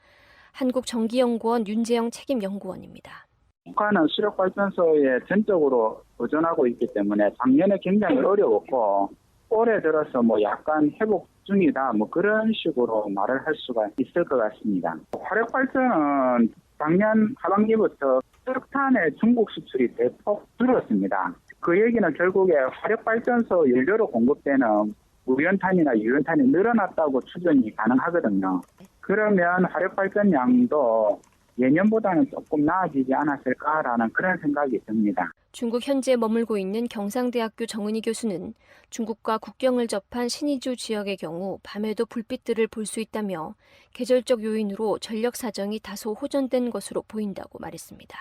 한국전기연구원 윤재영 책임연구원입니다. 북한은 수력발전소에 전적으로 의존하고 있기 때문에 작년에 굉장히 어려웠고 올해 들어서 약간 회복 중이다 그런 식으로 말을 할 수가 있을 것 같습니다. 화력발전은 작년 하반기부터 석탄의 중국 수출이 대폭 줄었습니다. 그 얘기는 결국에 화력발전소 연료로 공급되는 무연탄이나 유연탄이 늘어났다고 추정이 가능하거든요. 그러면 화력발전량도 예년보다는 조금 나아지지 않았을까라는 그런 생각이 듭니다. 중국 현지에 머물고 있는 경상대학교 정은희 교수는 중국과 국경을 접한 신의주 지역의 경우 밤에도 불빛들을 볼 수 있다며 계절적 요인으로 전력 사정이 다소 호전된 것으로 보인다고 말했습니다.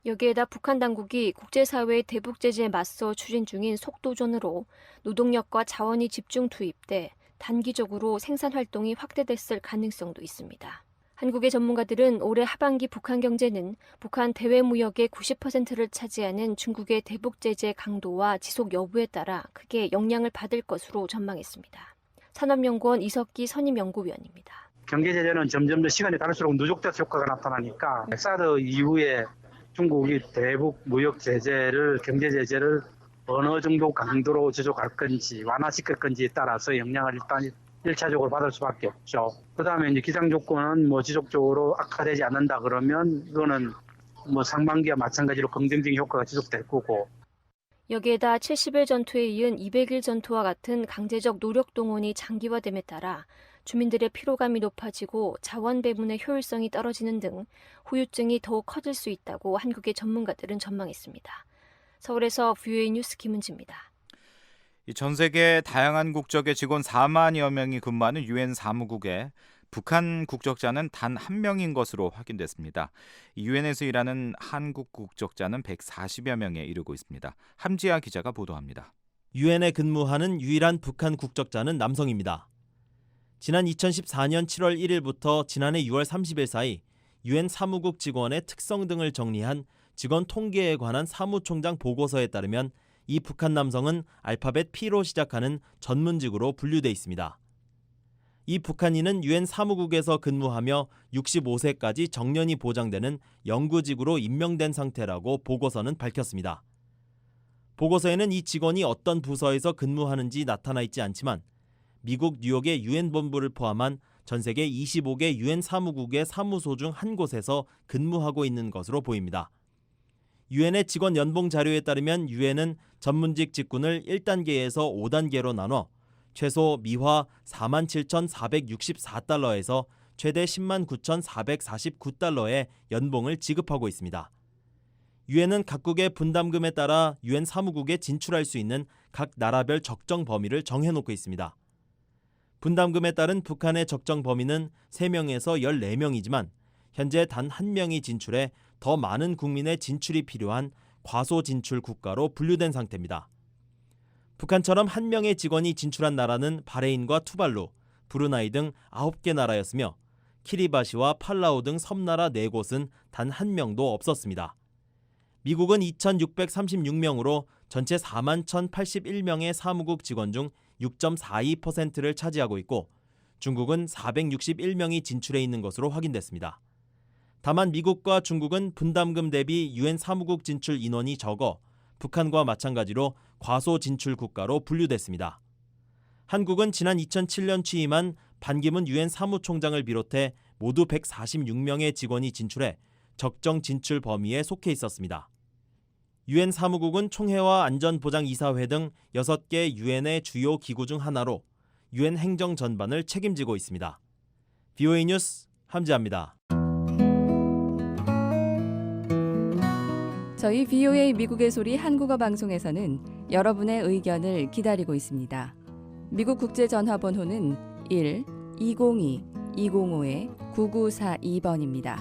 여기에다 북한 당국이 국제사회의 대북 제재에 맞서 추진 중인 속도전으로 노동력과 자원이 집중 투입돼 단기적으로 생산 활동이 확대됐을 가능성도 있습니다. 한국의 전문가들은 올해 하반기 북한 경제는 북한 대외 무역의 90%를 차지하는 중국의 대북 제재 강도와 지속 여부에 따라 크게 영향을 받을 것으로 전망했습니다. 산업연구원 이석기 선임연구위원입니다. 경제 제재는 점점 더 시간이 갈수록 누적돼서 효과가 나타나니까 사드 이후에 중국이 대북 무역 제재를 경제 제재를 어느 정도 강도로 지속할 건지 완화시킬 건지에 따라서 영향을 일단 1차적으로 받을 수밖에 없죠. 그다음에 이제 기상 조건은 뭐 지속적으로 악화되지 않는다 그러면 이거는 뭐 상반기와 마찬가지로 긍정적인 효과가 지속될 거고. 여기에다 70일 전투에 이은 200일 전투와 같은 강제적 노력 동원이 장기화됨에 따라 주민들의 피로감이 높아지고 자원 배분의 효율성이 떨어지는 등 후유증이 더욱 커질 수 있다고 한국의 전문가들은 전망했습니다. 서울에서 VOA 뉴스 김은지입니다. 전 세계 다양한 국적의 직원 4만여 명이 근무하는 유엔 사무국에 북한 국적자는 단 한 명인 것으로 확인됐습니다. 유엔에서 일하는 한국 국적자는 140여 명에 이르고 있습니다. 함지아 기자가 보도합니다. 유엔에 근무하는 유일한 북한 국적자는 남성입니다. 지난 2014년 7월 1일부터 지난해 6월 30일 사이 유엔 사무국 직원의 특성 등을 정리한 직원 통계에 관한 사무총장 보고서에 따르면 이 북한 남성은 알파벳 P로 시작하는 전문직으로 분류돼 있습니다. 이 북한인은 유엔 사무국에서 근무하며 65세까지 정년이 보장되는 영구직으로 임명된 상태라고 보고서는 밝혔습니다. 보고서에는 이 직원이 어떤 부서에서 근무하는지 나타나 있지 않지만 미국 뉴욕의 유엔 본부를 포함한 전 세계 25개 유엔 사무국의 사무소 중 한 곳에서 근무하고 있는 것으로 보입니다. 유엔의 직원 연봉 자료에 따르면 유엔은 전문직 직군을 1단계에서 5단계로 나눠 최소 미화 47,464달러에서 최대 109,449달러의 연봉을 지급하고 있습니다. 유엔은 각국의 분담금에 따라 유엔 사무국에 진출할 수 있는 각 나라별 적정 범위를 정해놓고 있습니다. 분담금에 따른 북한의 적정 범위는 3명에서 14명이지만 현재 단 1명이 진출해 더 많은 국민의 진출이 필요한 과소 진출 국가로 분류된 상태입니다. 북한처럼 1명의 직원이 진출한 나라는 바레인과 투발루, 브루나이 등 9개 나라였으며 키리바시와 팔라우 등 섬나라 4곳은 단 1명도 없었습니다. 미국은 2,636명으로 전체 4만 1,081명의 사무국 직원 중 6.42%를 차지하고 있고 중국은 461명이 진출해 있는 것으로 확인됐습니다. 다만 미국과 중국은 분담금 대비 유엔 사무국 진출 인원이 적어 북한과 마찬가지로 과소 진출 국가로 분류됐습니다. 한국은 지난 2007년 취임한 반기문 유엔 사무총장을 비롯해 모두 146명의 직원이 진출해 적정 진출 범위에 속해 있었습니다. 유엔 사무국은 총회와 안전보장이사회 등 6개 유엔의 주요 기구 중 하나로 유엔 행정 전반을 책임지고 있습니다. VOA 뉴스 함지아입니다. 저희 VOA 미국의 소리 한국어 방송에서는 여러분의 의견을 기다리고 있습니다. 미국 국제전화번호는 1-202-205-9942번입니다.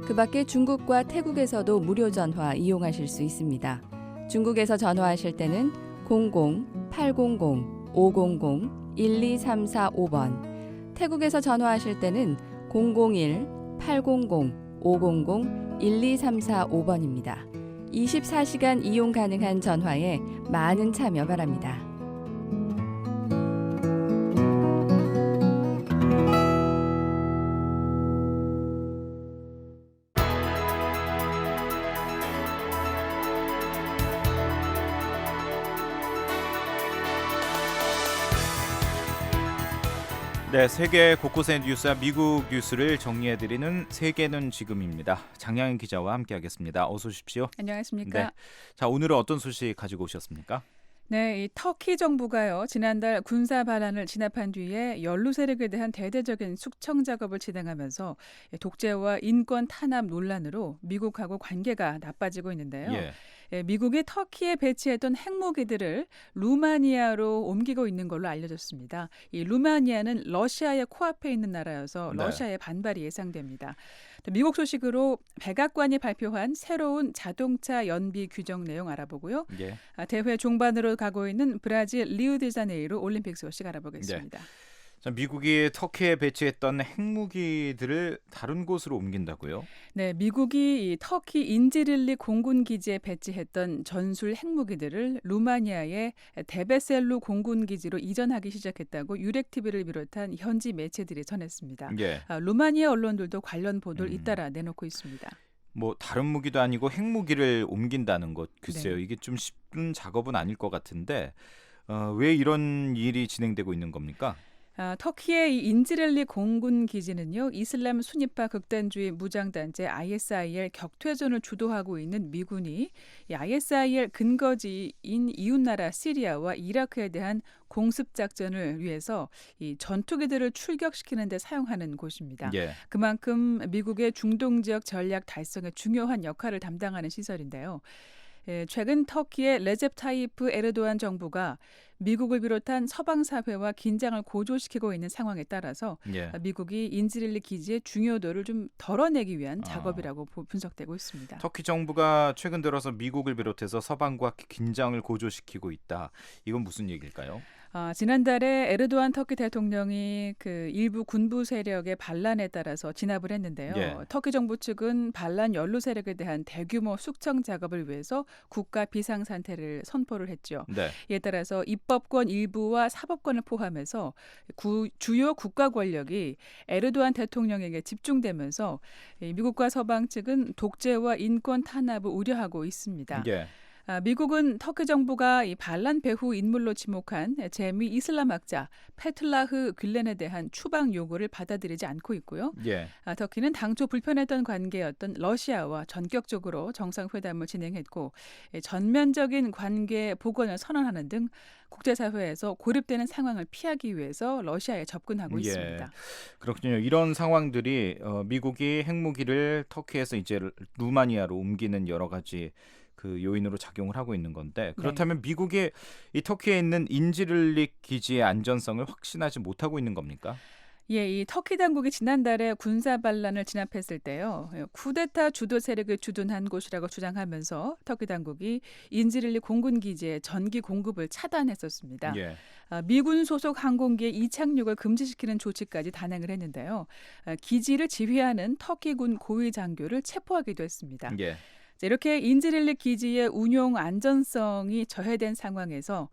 그 밖에 중국과 태국에서도 무료 전화 이용하실 수 있습니다. 중국에서 전화하실 때는 00-800-500-1234-5번, 태국에서 전화하실 때는 001-800-500-1234-5번입니다. 24시간 이용 가능한 전화에 많은 참여 바랍니다. 네, 세계 곳곳의 뉴스와 미국 뉴스를 정리해드리는 세계는 지금입니다. 장양인 기자와 함께하겠습니다. 어서 오십시오. 안녕하십니까. 네. 자, 오늘은 어떤 소식 가지고 오셨습니까? 네, 이 터키 정부가요, 지난달 군사 반란을 진압한 뒤에 연루 세력에 대한 대대적인 숙청 작업을 진행하면서 독재와 인권 탄압 논란으로 미국하고 관계가 나빠지고 있는데요. 미국이 터키에 배치했던 핵무기들을 루마니아로 옮기고 있는 걸로 알려졌습니다. 이 루마니아는 러시아의 코앞에 있는 나라여서 러시아의 반발이 예상됩니다. 미국 소식으로 백악관이 발표한 새로운 자동차 연비 규정 내용 알아보고요. 대회 종반으로 가고 있는 브라질 리우데자네이루 올림픽 소식 알아보겠습니다. 자, 미국이 터키에 배치했던 핵무기들을 다른 곳으로 옮긴다고요? 네, 미국이 터키 인지릴리 공군 기지에 배치했던 전술 핵무기들을 루마니아의 데베셀루 공군 기지로 이전하기 시작했다고 유렉TV를 비롯한 현지 매체들이 전했습니다. 루마니아 언론들도 관련 보도를 잇따라 내놓고 있습니다. 뭐 다른 무기도 아니고 핵무기를 옮긴다는 것 글쎄요. 네. 이게 좀 쉽은 작업은 아닐 것 같은데 왜 이런 일이 진행되고 있는 겁니까? 터키의 이 인지렐리 공군 기지는요, 이슬람 순위파 극단주의 무장단체 ISIL 격퇴전을 주도하고 있는 미군이 이 ISIL 근거지인 이웃나라 시리아와 이라크에 대한 공습 작전을 위해서 이 전투기들을 출격시키는 데 사용하는 곳입니다. 예. 그만큼 미국의 중동 지역 전략 달성에 중요한 역할을 담당하는 시설인데요. 최근 터키의 레셉 타이프 에르도안 정부가 미국을 비롯한 서방 사회와 긴장을 고조시키고 있는 상황에 따라서 예. 미국이 인지릴리 기지의 중요도를 좀 덜어내기 위한 작업이라고 분석되고 있습니다. 터키 정부가 최근 들어서 미국을 비롯해서 서방과 긴장을 고조시키고 있다. 이건 무슨 얘기일까요? 지난달에 에르도안 터키 대통령이 그 일부 군부 세력의 반란에 따라서 진압을 했는데요. 예. 터키 정부 측은 반란 연루 세력에 대한 대규모 숙청 작업을 위해서 국가 비상 상태를 선포를 했죠. 네. 이에 따라서 입법권 일부와 사법권을 포함해서 주요 국가 권력이 에르도안 대통령에게 집중되면서 미국과 서방 측은 독재와 인권 탄압을 우려하고 있습니다. 예. 미국은 터키 정부가 이 반란 배후 인물로 지목한 재미 이슬람학자 페툴라흐 뷸렌에 대한 추방 요구를 받아들이지 않고 있고요. 예. 터키는 당초 불편했던 관계였던 러시아와 전격적으로 정상회담을 진행했고 전면적인 관계 복원을 선언하는 등 국제사회에서 고립되는 상황을 피하기 위해서 러시아에 접근하고 있습니다. 그렇군요. 이런 상황들이 미국이 핵무기를 터키에서 이제 루마니아로 옮기는 여러 가지 그 요인으로 작용을 하고 있는 건데 그렇다면 미국이 이 터키에 있는 인지를릭 기지의 안전성을 확신하지 못하고 있는 겁니까? 예, 이 터키 당국이 지난달에 군사 반란을 진압했을 때요. 쿠데타 주도 세력을 주둔한 곳이라고 주장하면서 터키 당국이 인지릴릭 공군 기지의 전기 공급을 차단했었습니다. 예. 미군 소속 항공기의 이착륙을 금지시키는 조치까지 단행을 했는데요. 기지를 지휘하는 터키군 고위 장교를 체포하기도 했습니다. 예. 이렇게 인지릴릭 기지의 운용 안전성이 저해된 상황에서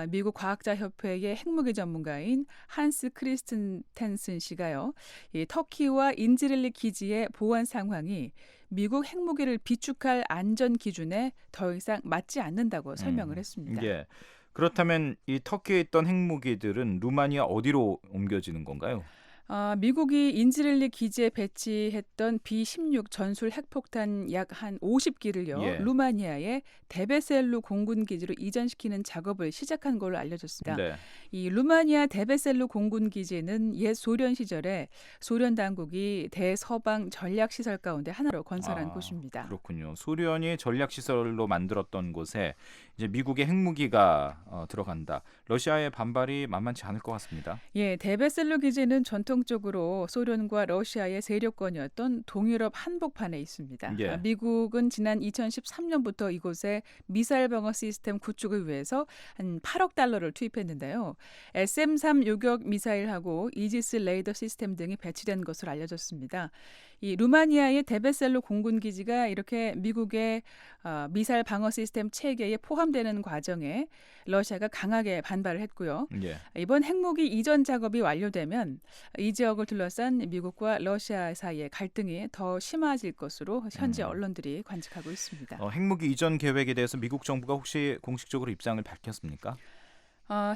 미국 과학자협회의 핵무기 전문가인 한스 크리스텐슨 씨가요, 이 터키와 인지릴릭 기지의 보안 상황이 미국 핵무기를 비축할 안전 기준에 더 이상 맞지 않는다고 설명을 했습니다. 예. 그렇다면 이 터키에 있던 핵무기들은 루마니아 어디로 옮겨지는 건가요? 미국이 인지릴릭 기지에 배치했던 B-16 전술 핵폭탄 약 한 50기를요. 예. 루마니아의 데베셀루 공군 기지로 이전시키는 작업을 시작한 걸로 알려졌습니다. 네. 이 루마니아 데베셀루 공군 기지는 옛 소련 시절에 소련 당국이 대서방 전략 시설 가운데 하나로 건설한 곳입니다. 그렇군요. 소련이 전략 시설로 만들었던 곳에 이제 미국의 핵무기가 들어간다. 러시아의 반발이 만만치 않을 것 같습니다. 예, 데베셀루 기지는 전통적으로 소련과 러시아의 세력권이었던 동유럽 한복판에 있습니다. 예. 미국은 지난 2013년부터 이곳에 미사일 방어 시스템 구축을 위해서 한 8억 달러를 투입했는데요. SM-3 요격 미사일하고 이지스 레이더 시스템 등이 배치된 것으로 알려졌습니다. 이 루마니아의 데베셀루 공군 기지가 이렇게 미국의 미사일 방어 시스템 체계에 포함되는 과정에 러시아가 강하게 반발을 했고요. 예. 이번 핵무기 이전 작업이 완료되면 이 지역을 둘러싼 미국과 러시아 사이의 갈등이 더 심해질 것으로 현지 언론들이 관측하고 있습니다. 핵무기 이전 계획에 대해서 미국 정부가 혹시 공식적으로 입장을 밝혔습니까?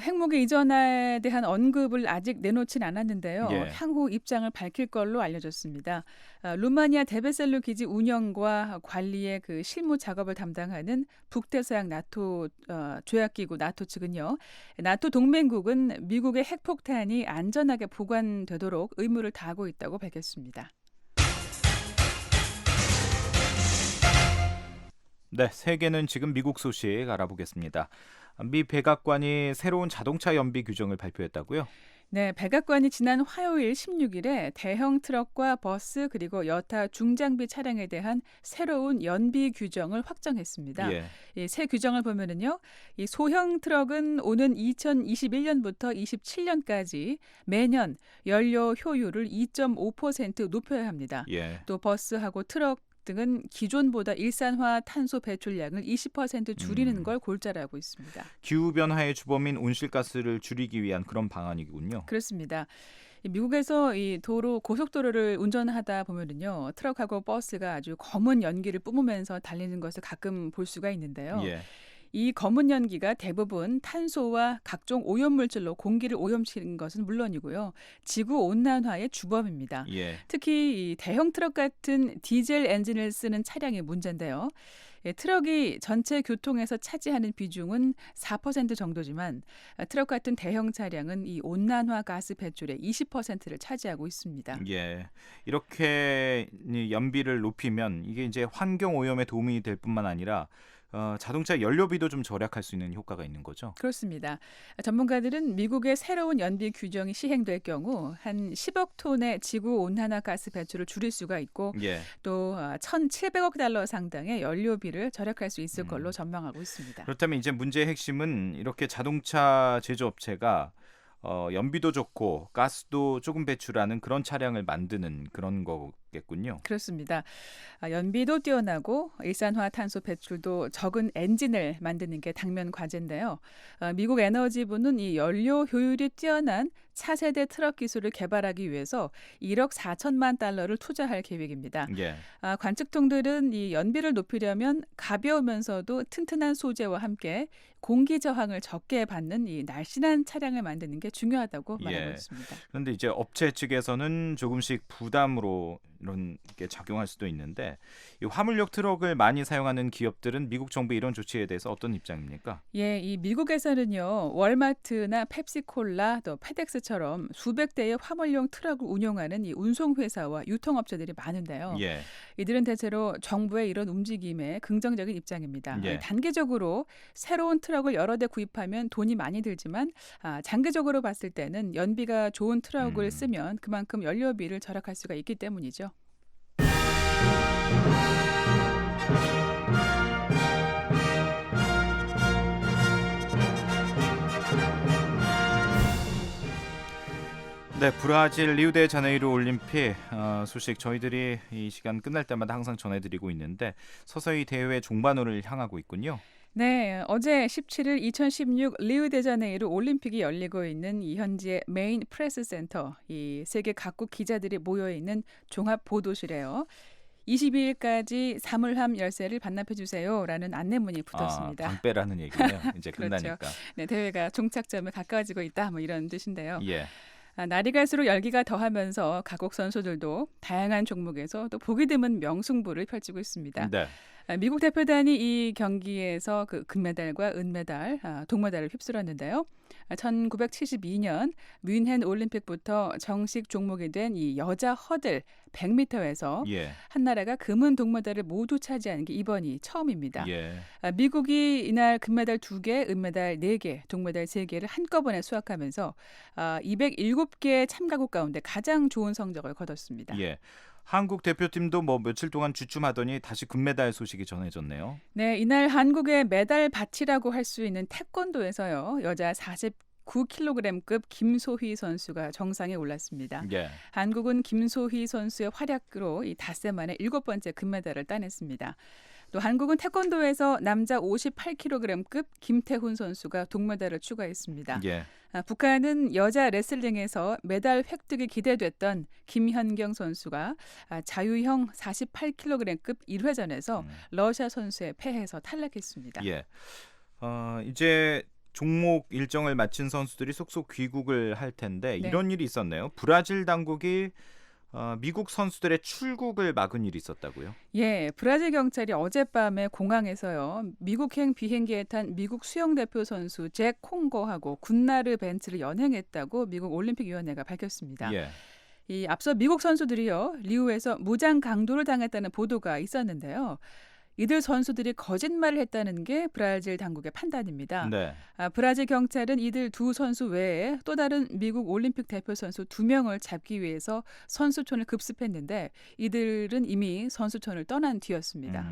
핵무기 이전에 대한 언급을 아직 내놓진 않았는데요. 예. 향후 입장을 밝힐 걸로 알려졌습니다. 루마니아 데베셀루 기지 운영과 관리의 그 실무 작업을 담당하는 북대서양 나토 조약기구 나토 측은요. 나토 동맹국은 미국의 핵폭탄이 안전하게 보관되도록 의무를 다하고 있다고 밝혔습니다. 네, 세계는 지금 미국 소식 알아보겠습니다. 미 백악관이 새로운 자동차 연비 규정을 발표했다고요? 네, 백악관이 지난 화요일 16일에 대형 트럭과 버스 그리고 여타 중장비 차량에 대한 새로운 연비 규정을 확정했습니다. 예. 이 새 규정을 보면은요, 이 소형 트럭은 오는 2021년부터 27년까지 매년 연료 효율을 2.5% 높여야 합니다. 예. 또 버스하고 트럭 등은 기존보다 일산화 탄소 배출량을 20% 줄이는 걸 골자로 하고 있습니다. 기후변화의 주범인 온실가스를 줄이기 위한 그런 방안이군요. 그렇습니다. 미국에서 이 고속도로를 운전하다 보면은요, 트럭하고 버스가 아주 검은 연기를 뿜으면서 달리는 것을 가끔 볼 수가 있는데요. 예. 이 검은 연기가 대부분 탄소와 각종 오염물질로 공기를 오염시키는 것은 물론이고요. 지구 온난화의 주범입니다. 예. 특히 이 대형 트럭 같은 디젤 엔진을 쓰는 차량이 문제인데요. 트럭이 전체 교통에서 차지하는 비중은 4% 정도지만 트럭 같은 대형 차량은 이 온난화 가스 배출의 20%를 차지하고 있습니다. 예. 이렇게 이 연비를 높이면 이게 이제 환경 오염에 도움이 될 뿐만 아니라 자동차 연료비도 좀 절약할 수 있는 효과가 있는 거죠. 그렇습니다. 전문가들은 미국의 새로운 연비 규정이 시행될 경우 한 10억 톤의 지구 온난화 가스 배출을 줄일 수가 있고 예. 또 1,700억 달러 상당의 연료비를 절약할 수 있을 걸로 전망하고 있습니다. 그렇다면 이제 문제의 핵심은 이렇게 자동차 제조업체가 연비도 좋고 가스도 조금 배출하는 그런 차량을 만드는 그런 거겠군요. 그렇습니다. 연비도 뛰어나고 일산화탄소 배출도 적은 엔진을 만드는 게 당면 과제인데요. 미국 에너지부는 이 연료 효율이 뛰어난 차세대 트럭 기술을 개발하기 위해서 1억 4천만 달러를 투자할 계획입니다. 예. 관측통들은 이 연비를 높이려면 가벼우면서도 튼튼한 소재와 함께 공기 저항을 적게 받는 이 날씬한 차량을 만드는 게 중요하다고 말하고 있습니다. 그런데 이제 업체 측에서는 조금씩 부담으로 이런 게 작용할 수도 있는데 이 화물용 트럭을 많이 사용하는 기업들은 미국 정부의 이런 조치에 대해서 어떤 입장입니까? 예, 이 미국에서는요, 월마트나 펩시콜라, 또 페덱스처럼 수백 대의 화물용 트럭을 운용하는 이 운송회사와 유통업체들이 많은데요. 예. 이들은 대체로 정부의 이런 움직임에 긍정적인 입장입니다. 예. 단기적으로 새로운 트럭을 여러 대 구입하면 돈이 많이 들지만 장기적으로 봤을 때는 연비가 좋은 트럭을 쓰면 그만큼 연료비를 절약할 수가 있기 때문이죠. 네, 브라질 리우데자네이루 올림픽 소식 저희들이 이 시간 끝날 때마다 항상 전해드리고 있는데 서서히 대회 종반으로 향하고 있군요. 네, 어제 17일 2016 리우데자네이루 올림픽이 열리고 있는 이 현지의 메인 프레스 센터, 이 세계 각국 기자들이 모여 있는 종합 보도실에요. 22일까지 사물함 열쇠를 반납해 주세요라는 안내문이 붙었습니다. 방빼라는 얘기네요. 이제 끝나니까. 그렇죠. 네, 대회가 종착점에 가까워지고 있다, 뭐 이런 뜻인데요. 예. 날이 갈수록 열기가 더하면서 각국 선수들도 다양한 종목에서 또 보기 드문 명승부를 펼치고 있습니다. 네. 미국 대표단이 이 경기에서 그 금메달과 은메달, 동메달을 휩쓸었는데요. 1972년 뮌헨 올림픽부터 정식 종목이 된 이 여자 허들 100m에서 예. 한 나라가 금은 동메달을 모두 차지하는 게 이번이 처음입니다. 예. 미국이 이날 금메달 2개, 은메달 4개, 동메달 3개를 한꺼번에 수확하면서 207개 참가국 가운데 가장 좋은 성적을 거뒀습니다. 예. 한국 대표팀도 뭐 며칠 동안 주춤하더니 다시 금메달 소식이 전해졌네요. 네, 이날 한국의 메달 밭이라고 할 수 있는 태권도에서요. 여자 49kg급 김소희 선수가 정상에 올랐습니다. 예. 한국은 김소희 선수의 활약으로 이 닷새 만에 7번째 금메달을 따냈습니다. 또 한국은 태권도에서 남자 58kg급 김태훈 선수가 동메달을 추가했습니다. 예. 북한은 여자 레슬링에서 메달 획득이 기대됐던 김현경 선수가 자유형 48kg급 1회전에서 러시아 선수에 패해서 탈락했습니다. 예. 이제 종목 일정을 마친 선수들이 속속 귀국을 할 텐데 네. 이런 일이 있었네요. 브라질 당국이 미국 선수들의 출국을 막은 일이 있었다고요? 예, 브라질 경찰이 어젯밤에 공항에서요. 미국행 비행기에 탄 미국 수영 대표 선수 잭 콩고하고 군나르 벤츠를 연행했다고 미국 올림픽위원회가 밝혔습니다. 예. 이 앞서 미국 선수들이요. 리우에서 무장 강도를 당했다는 보도가 있었는데요. 이들 선수들이 거짓말을 했다는 게 브라질 당국의 판단입니다. 네. 브라질 경찰은 이들 두 선수 외에 또 다른 미국 올림픽 대표 선수 2명을 잡기 위해서 선수촌을 급습했는데 이들은 이미 선수촌을 떠난 뒤였습니다.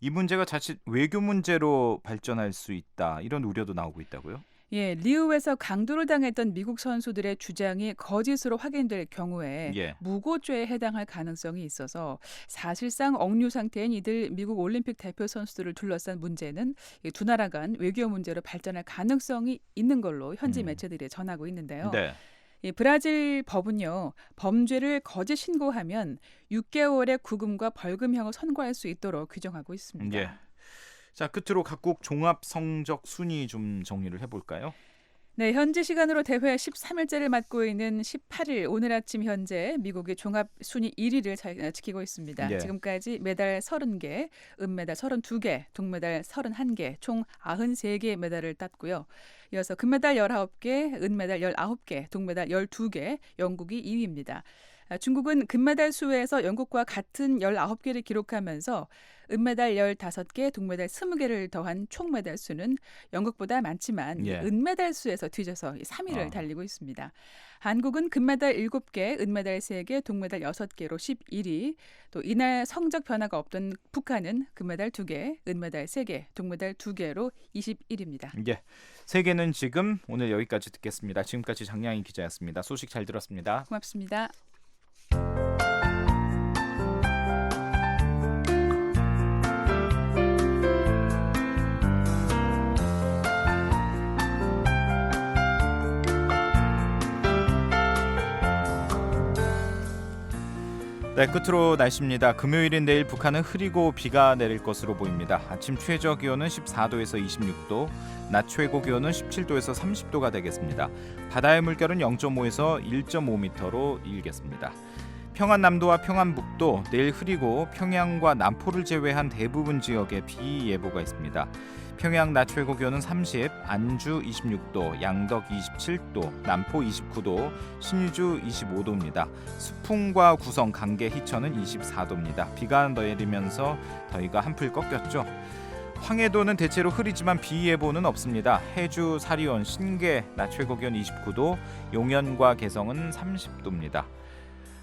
이 문제가 자칫 외교 문제로 발전할 수 있다. 이런 우려도 나오고 있다고요? 예, 리우에서 강도를 당했던 미국 선수들의 주장이 거짓으로 확인될 경우에 예. 무고죄에 해당할 가능성이 있어서 사실상 억류 상태인 이들 미국 올림픽 대표 선수들을 둘러싼 문제는 두 나라 간 외교 문제로 발전할 가능성이 있는 걸로 현지 매체들이 전하고 있는데요. 네. 이 브라질 법은요, 범죄를 거짓 신고하면 6개월의 구금과 벌금형을 선고할 수 있도록 규정하고 있습니다. 예. 자, 끝으로 각국 종합 성적 순위 좀 정리를 해볼까요? 네, 현지 시간으로 대회 13일째를 맞고 있는 18일 오늘 아침 현재 미국이 종합 순위 1위를 지키고 있습니다. 예. 지금까지 메달 30개, 은메달 32개, 동메달 31개, 총 93개의 메달을 땄고요. 이어서 금메달 19개, 은메달 19개, 동메달 12개, 영국이 2위입니다. 중국은 금메달 수에서 영국과 같은 19개를 기록하면서 은메달 15개, 동메달 20개를 더한 총 메달 수는 영국보다 많지만 예. 은메달 수에서 뒤져서 3위를 달리고 있습니다. 한국은 금메달 7개, 은메달 3개, 동메달 6개로 11위. 또 이날 성적 변화가 없던 북한은 금메달 2개, 은메달 3개, 동메달 2개로 21위입니다. 예. 세계는 지금 오늘 여기까지 듣겠습니다. 지금까지 장량희 기자였습니다. 소식 잘 들었습니다. 고맙습니다. 네, 끝으로 날씨입니다. 금요일인 내일 북한은 흐리고 비가 내릴 것으로 보입니다. 아침 최저 기온은 14도에서 26도, 낮 최고 기온은 17도에서 30도가 되겠습니다. 바다의 물결은 0.5에서 1.5m로 일겠습니다. 평안남도와 평안북도 내일 흐리고 평양과 남포를 제외한 대부분 지역에 비 예보가 있습니다. 평양 낮 최고 기온은 30, 안주 26도, 양덕 27도, 남포 29도, 신의주 25도입니다. 수풍과 구성, 강계, 희천은 24도입니다. 비가 내리면서 더위가 한풀 꺾였죠. 황해도는 대체로 흐리지만 비 예보는 없습니다. 해주, 사리온, 신계 낮 최고 기온 29도, 용현과 개성은 30도입니다.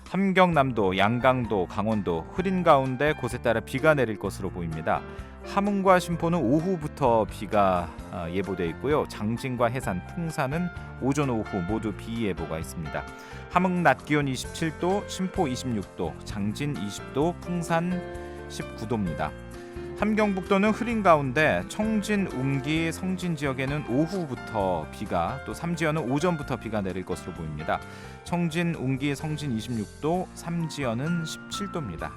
함경남도, 양강도, 강원도 흐린 가운데 곳에 따라 비가 내릴 것으로 보입니다. 함흥과 신포는 오후부터 비가 예보돼 있고요. 장진과 해산, 풍산은 오전 오후 모두 비 예보가 있습니다. 함흥 낮 기온 27도, 신포 26도, 장진 20도, 풍산 19도입니다. 함경북도는 흐린 가운데 청진, 웅기, 성진 지역에는 오후부터 비가, 또 삼지연은 오전부터 비가 내릴 것으로 보입니다. 청진, 웅기, 성진 26도, 삼지연은 17도입니다.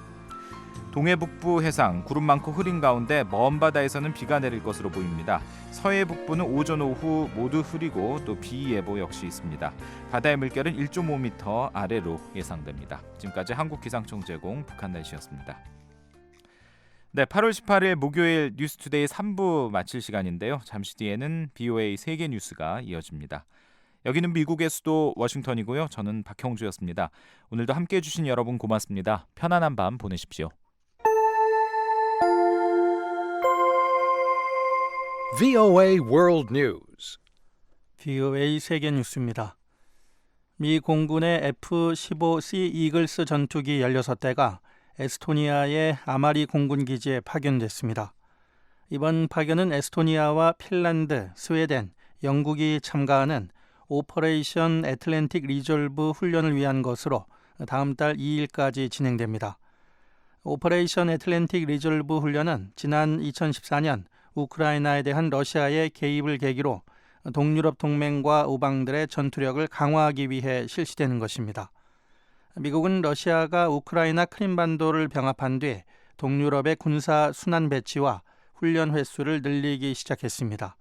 동해북부 해상 구름 많고 흐린 가운데 먼 바다에서는 비가 내릴 것으로 보입니다. 서해 북부는 오전 오후 모두 흐리고 또 비 예보 역시 있습니다. 바다의 물결은 1.5m 아래로 예상됩니다. 지금까지 한국기상청 제공 북한 날씨였습니다. 네, 8월 18일 목요일 뉴스투데이 3부 마칠 시간인데요. 잠시 뒤에는 BOA 세계 뉴스가 이어집니다. 여기는 미국의 수도 워싱턴이고요. 저는 박형주였습니다. 오늘도 함께해 주신 여러분 고맙습니다. 편안한 밤 보내십시오. VOA World News. VOA 세계 뉴스입니다. 미 공군의 F-15C 이글스 전투기 16대가 에스토니아의 아마리 공군 기지에 파견됐습니다. 이번 파견은 에스토니아와 핀란드, 스웨덴, 영국이 참가하는 오퍼레이션 애틀랜틱 리졸브 훈련을 위한 것으로 다음 달 2일까지 진행됩니다. 오퍼레이션 애틀랜틱 리졸브 훈련은 지난 2014년 우크라이나에 대한 러시아의 개입을 계기로 동유럽 동맹과 우방들의 전투력을 강화하기 위해 실시되는 것입니다. 미국은 러시아가 우크라이나 크림반도를 병합한 뒤 동유럽의 군사 순환 배치와 훈련 횟수를 늘리기 시작했습니다.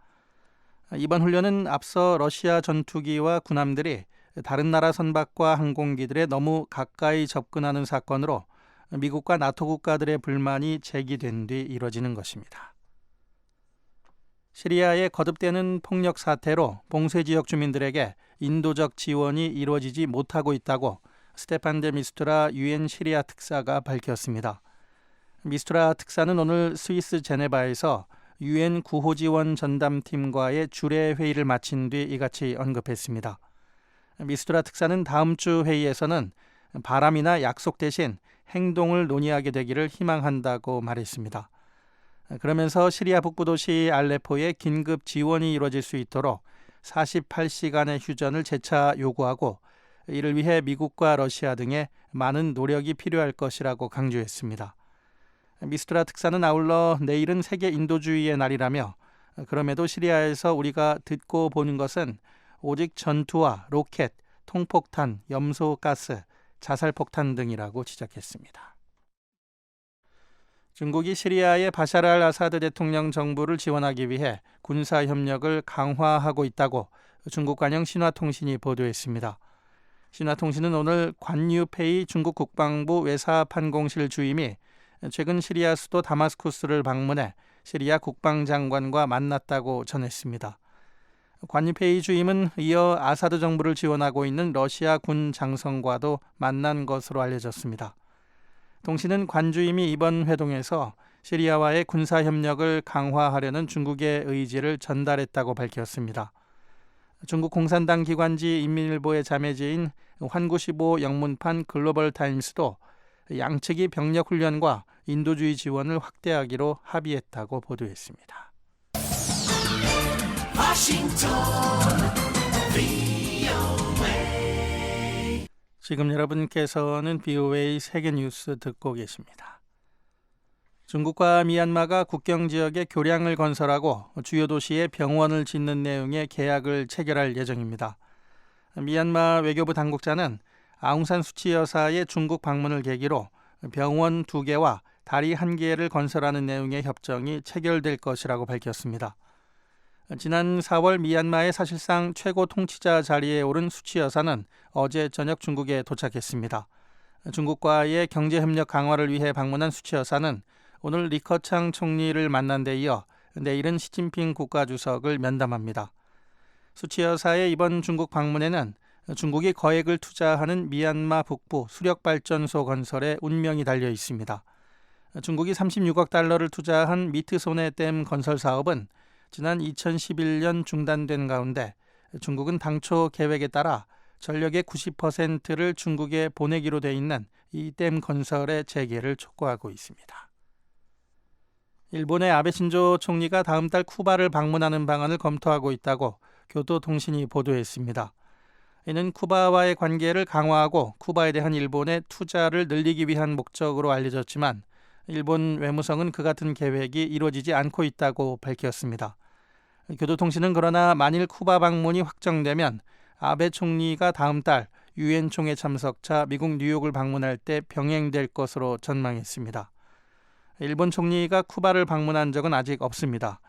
이번 훈련은 앞서 러시아 전투기와 군함들이 다른 나라 선박과 항공기들에 너무 가까이 접근하는 사건으로 미국과 나토 국가들의 불만이 제기된 뒤 이뤄지는 것입니다. 시리아의 거듭되는 폭력 사태로 봉쇄 지역 주민들에게 인도적 지원이 이루어지지 못하고 있다고 스테판 데 미스투라 UN 시리아 특사가 밝혔습니다. 미스투라 특사는 오늘 스위스 제네바에서 UN 구호지원 전담팀과의 주례 회의를 마친 뒤 이같이 언급했습니다. 미스투라 특사는 다음 주 회의에서는 바람이나 약속 대신 행동을 논의하게 되기를 희망한다고 말했습니다. 그러면서 시리아 북부 도시 알레포에 긴급 지원이 이루어질 수 있도록 48시간의 휴전을 재차 요구하고 이를 위해 미국과 러시아 등의 많은 노력이 필요할 것이라고 강조했습니다. 미스투라 특사는 아울러 내일은 세계 인도주의의 날이라며 그럼에도 시리아에서 우리가 듣고 보는 것은 오직 전투와 로켓, 통폭탄, 염소가스, 자살폭탄 등이라고 지적했습니다. 중국이 시리아의 바샤르 알 아사드 대통령 정부를 지원하기 위해 군사협력을 강화하고 있다고 중국 관영 신화통신이 보도했습니다. 신화통신은 오늘 관유페이 중국 국방부 외사판공실 주임이 최근 시리아 수도 다마스쿠스를 방문해 시리아 국방장관과 만났다고 전했습니다. 관유페이 주임은 이어 아사드 정부를 지원하고 있는 러시아 군 장성과도 만난 것으로 알려졌습니다. 통신은 관 주임이 이번 회동에서 시리아와의 군사협력을 강화하려는 중국의 의지를 전달했다고 밝혔습니다. 중국 공산당 기관지 인민일보의 자매지인 환구시보 영문판 글로벌타임스도 양측이 병력훈련과 인도주의 지원을 확대하기로 합의했다고 보도했습니다. 지금 여러분께서는 BOA 세계뉴스 듣고 계십니다. 중국과 미얀마가 국경 지역에 교량을 건설하고 주요 도시에 병원을 짓는 내용의 계약을 체결할 예정입니다. 미얀마 외교부 당국자는 아웅산 수치 여사의 중국 방문을 계기로 병원 2개와 다리 1개를 건설하는 내용의 협정이 체결될 것이라고 밝혔습니다. 지난 4월 미얀마의 사실상 최고 통치자 자리에 오른 수치 여사는 어제 저녁 중국에 도착했습니다. 중국과의 경제협력 강화를 위해 방문한 수치 여사는 오늘 리커창 총리를 만난 데 이어 내일은 시진핑 국가주석을 면담합니다. 수치 여사의 이번 중국 방문에는 중국이 거액을 투자하는 미얀마 북부 수력발전소 건설에 운명이 달려 있습니다. 중국이 36억 달러를 투자한 미트소네 댐 건설 사업은 지난 2011년 중단된 가운데 중국은 당초 계획에 따라 전력의 90%를 중국에 보내기로 돼 있는 이 댐 건설의 재개를 촉구하고 있습니다. 일본의 아베 신조 총리가 다음 달 쿠바를 방문하는 방안을 검토하고 있다고 교도통신이 보도했습니다. 이는 쿠바와의 관계를 강화하고 쿠바에 대한 일본의 투자를 늘리기 위한 목적으로 알려졌지만 일본 외무성은 그 같은 계획이 이루어지지 않고 있다고 밝혔습니다. 교도통신은 그러나 만일 쿠바 방문이 확정되면 아베 총리가 다음 달 유엔 총회 참석차 미국 뉴욕을 방문할 때 병행될 것으로 전망했습니다. 일본 총리가 쿠바를 방문한 적은 아직 없습니다.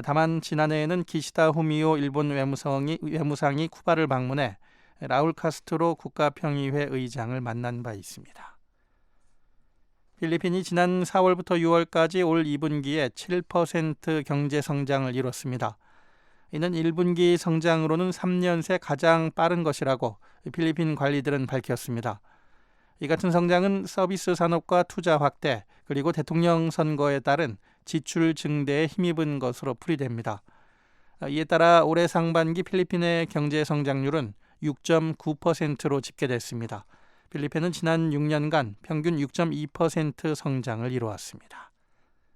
다만 지난해에는 기시다 후미오 일본 외무상이 쿠바를 방문해 라울 카스트로 국가평의회 의장을 만난 바 있습니다. 필리핀이 지난 4월부터 6월까지 올 2분기에 7% 경제 성장을 이뤘습니다. 이는 1분기 성장으로는 3년 새 가장 빠른 것이라고 필리핀 관리들은 밝혔습니다. 이 같은 성장은 서비스 산업과 투자 확대 그리고 대통령 선거에 따른 지출 증대에 힘입은 것으로 풀이됩니다. 이에 따라 올해 상반기 필리핀의 경제 성장률은 6.9%로 집계됐습니다. 필리핀은 지난 6년간 평균 6.2% 성장을 이루었습니다.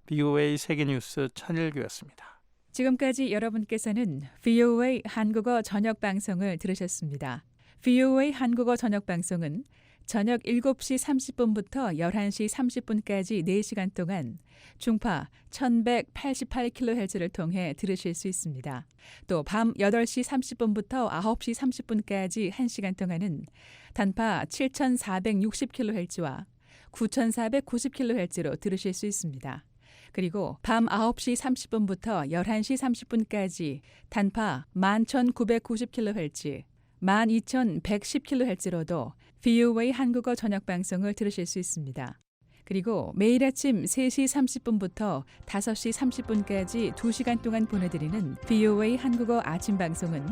BOA 세계뉴스 천일규였습니다. 지금까지 여러분께서는 VOA 한국어 저녁 방송을 들으셨습니다. VOA 한국어 저녁 방송은 저녁 7시 30분부터 11시 30분까지 4시간 동안 중파 1188kHz를 통해 들으실 수 있습니다. 또 밤 8시 30분부터 9시 30분까지 1시간 동안은 단파 7460kHz와 9490kHz로 들으실 수 있습니다. 그리고 밤 9시 30분부터 11시 30분까지 단파 11990kHz, 12110kHz로도 VOA 한국어 저녁 방송을 들으실 수 있습니다. 그리고 매일 아침 3시 30분부터 5시 30분까지 2시간 동안 보내드리는 VOA 한국어 아침 방송은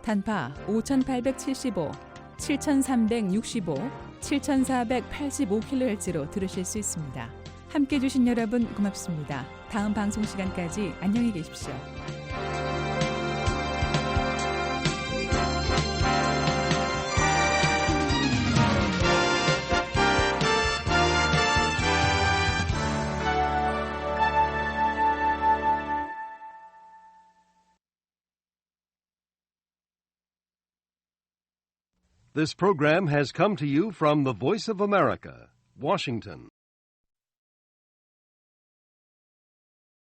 단파 5875, 7365, 7485kHz로 들으실 수 있습니다. 함께해 주신 여러분 고맙습니다. 다음 방송 시간까지 안녕히 계십시오. This program has come to you from the Voice of America, Washington.